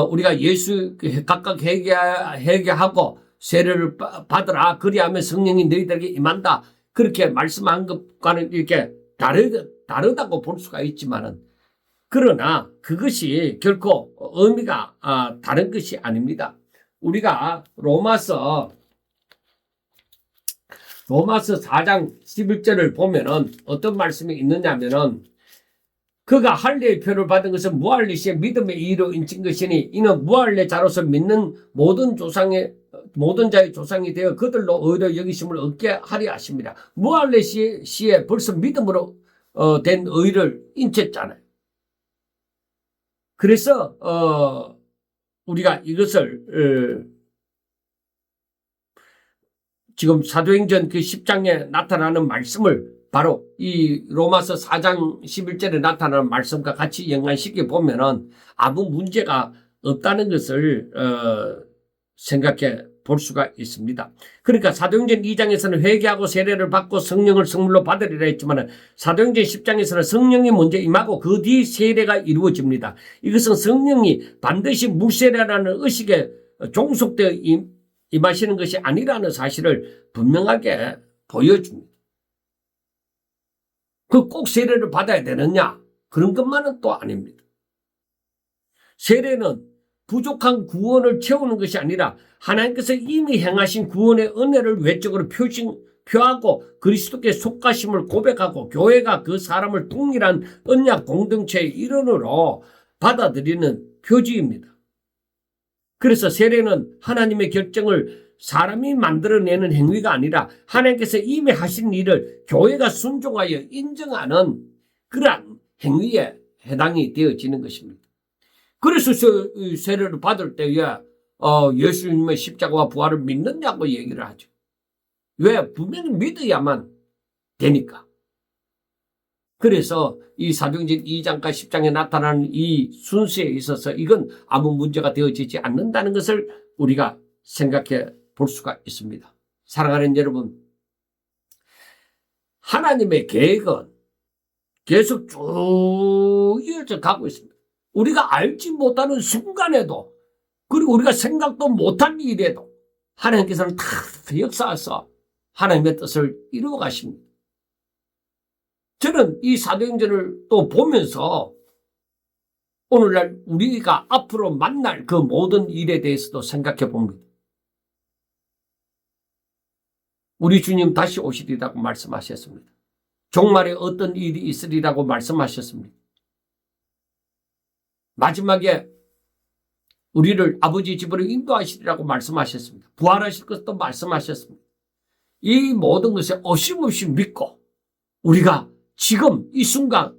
우리가 예수 각각 회개하고 세례를 받으라. 그리하면 성령이 너희들에게 임한다. 그렇게 말씀한 것과는 이렇게 다르다고 볼 수가 있지만은 그러나 그것이 결코 의미가 다른 것이 아닙니다. 우리가 로마서 4장 11절을 보면은 어떤 말씀이 있느냐면은 그가 할례의 표를 받은 것은 무할례 시에 믿음의 이의로 인친 것이니 이는 무할례 자로서 믿는 모든 자의 조상이 되어 그들로 의로 여기심을 얻게 하려 하십니다. 무할례 시에 벌써 믿음으로 된 의를 인쳤잖아요. 그래서 우리가 이것을 지금 사도행전 그 10장에 나타나는 말씀을 바로 이 로마서 4장 11절에 나타나는 말씀과 같이 연관시켜 보면은 아무 문제가 없다는 것을 생각해 볼 수가 있습니다. 그러니까 사도행전 2장에서는 회개하고 세례를 받고 성령을 선물로 받으리라 했지만 사도행전 10장에서는 성령이 먼저 임하고 그 뒤 세례가 이루어집니다. 이것은 성령이 반드시 무세례라는 의식에 종속되어 임하시는 것이 아니라는 사실을 분명하게 보여줍니다. 그 꼭 세례를 받아야 되느냐? 그런 것만은 또 아닙니다. 세례는 부족한 구원을 채우는 것이 아니라 하나님께서 이미 행하신 구원의 은혜를 외적으로 표하고 그리스도께 속가심을 고백하고 교회가 그 사람을 동일한 언약 공동체의 일원으로 받아들이는 표지입니다. 그래서 세례는 하나님의 결정을 사람이 만들어내는 행위가 아니라 하나님께서 이미 하신 일을 교회가 순종하여 인정하는 그러한 행위에 해당이 되어지는 것입니다. 그래서 세례를 받을 때에 예수님의 십자가와 부활을 믿느냐고 얘기를 하죠. 왜? 분명히 믿어야만 되니까. 그래서 이 사도행전 2장과 10장에 나타나는 이 순서에 있어서 이건 아무 문제가 되어지지 않는다는 것을 우리가 생각해 볼 수가 있습니다. 사랑하는 여러분, 하나님의 계획은 계속 쭉 이어져 가고 있습니다. 우리가 알지 못하는 순간에도, 그리고 우리가 생각도 못한 일에도 하나님께서는 다 역사해서 하나님의 뜻을 이루어 가십니다. 저는 이 사도행전을 또 보면서 오늘날 우리가 앞으로 만날 그 모든 일에 대해서도 생각해 봅니다. 우리 주님 다시 오시리라고 말씀하셨습니다. 종말에 어떤 일이 있으리라고 말씀하셨습니다. 마지막에 우리를 아버지 집으로 인도하시리라고 말씀하셨습니다. 부활하실 것도 말씀하셨습니다. 이 모든 것에 어심없이 믿고 우리가 지금 이 순간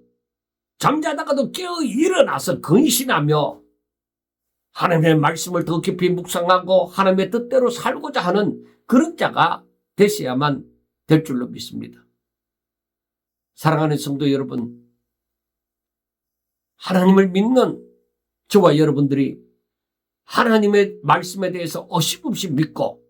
잠자다가도 깨어 일어나서 근신하며 하나님의 말씀을 더 깊이 묵상하고 하나님의 뜻대로 살고자 하는 그런 자가 되셔야만 될 줄로 믿습니다. 사랑하는 성도 여러분, 하나님을 믿는 저와 여러분들이 하나님의 말씀에 대해서 어심없이 믿고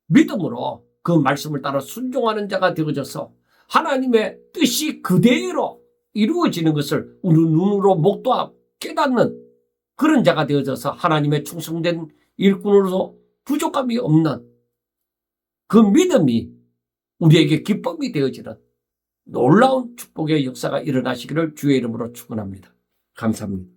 믿음으로 그 말씀을 따라 순종하는 자가 되어져서 하나님의 뜻이 그대로 이루어지는 것을 우리 눈으로 목도하고 깨닫는 그런 자가 되어져서 하나님의 충성된 일꾼으로서 부족함이 없는 그 믿음이 우리에게 기쁨이 되어지는 놀라운 축복의 역사가 일어나시기를 주의 이름으로 축원합니다. 감사합니다.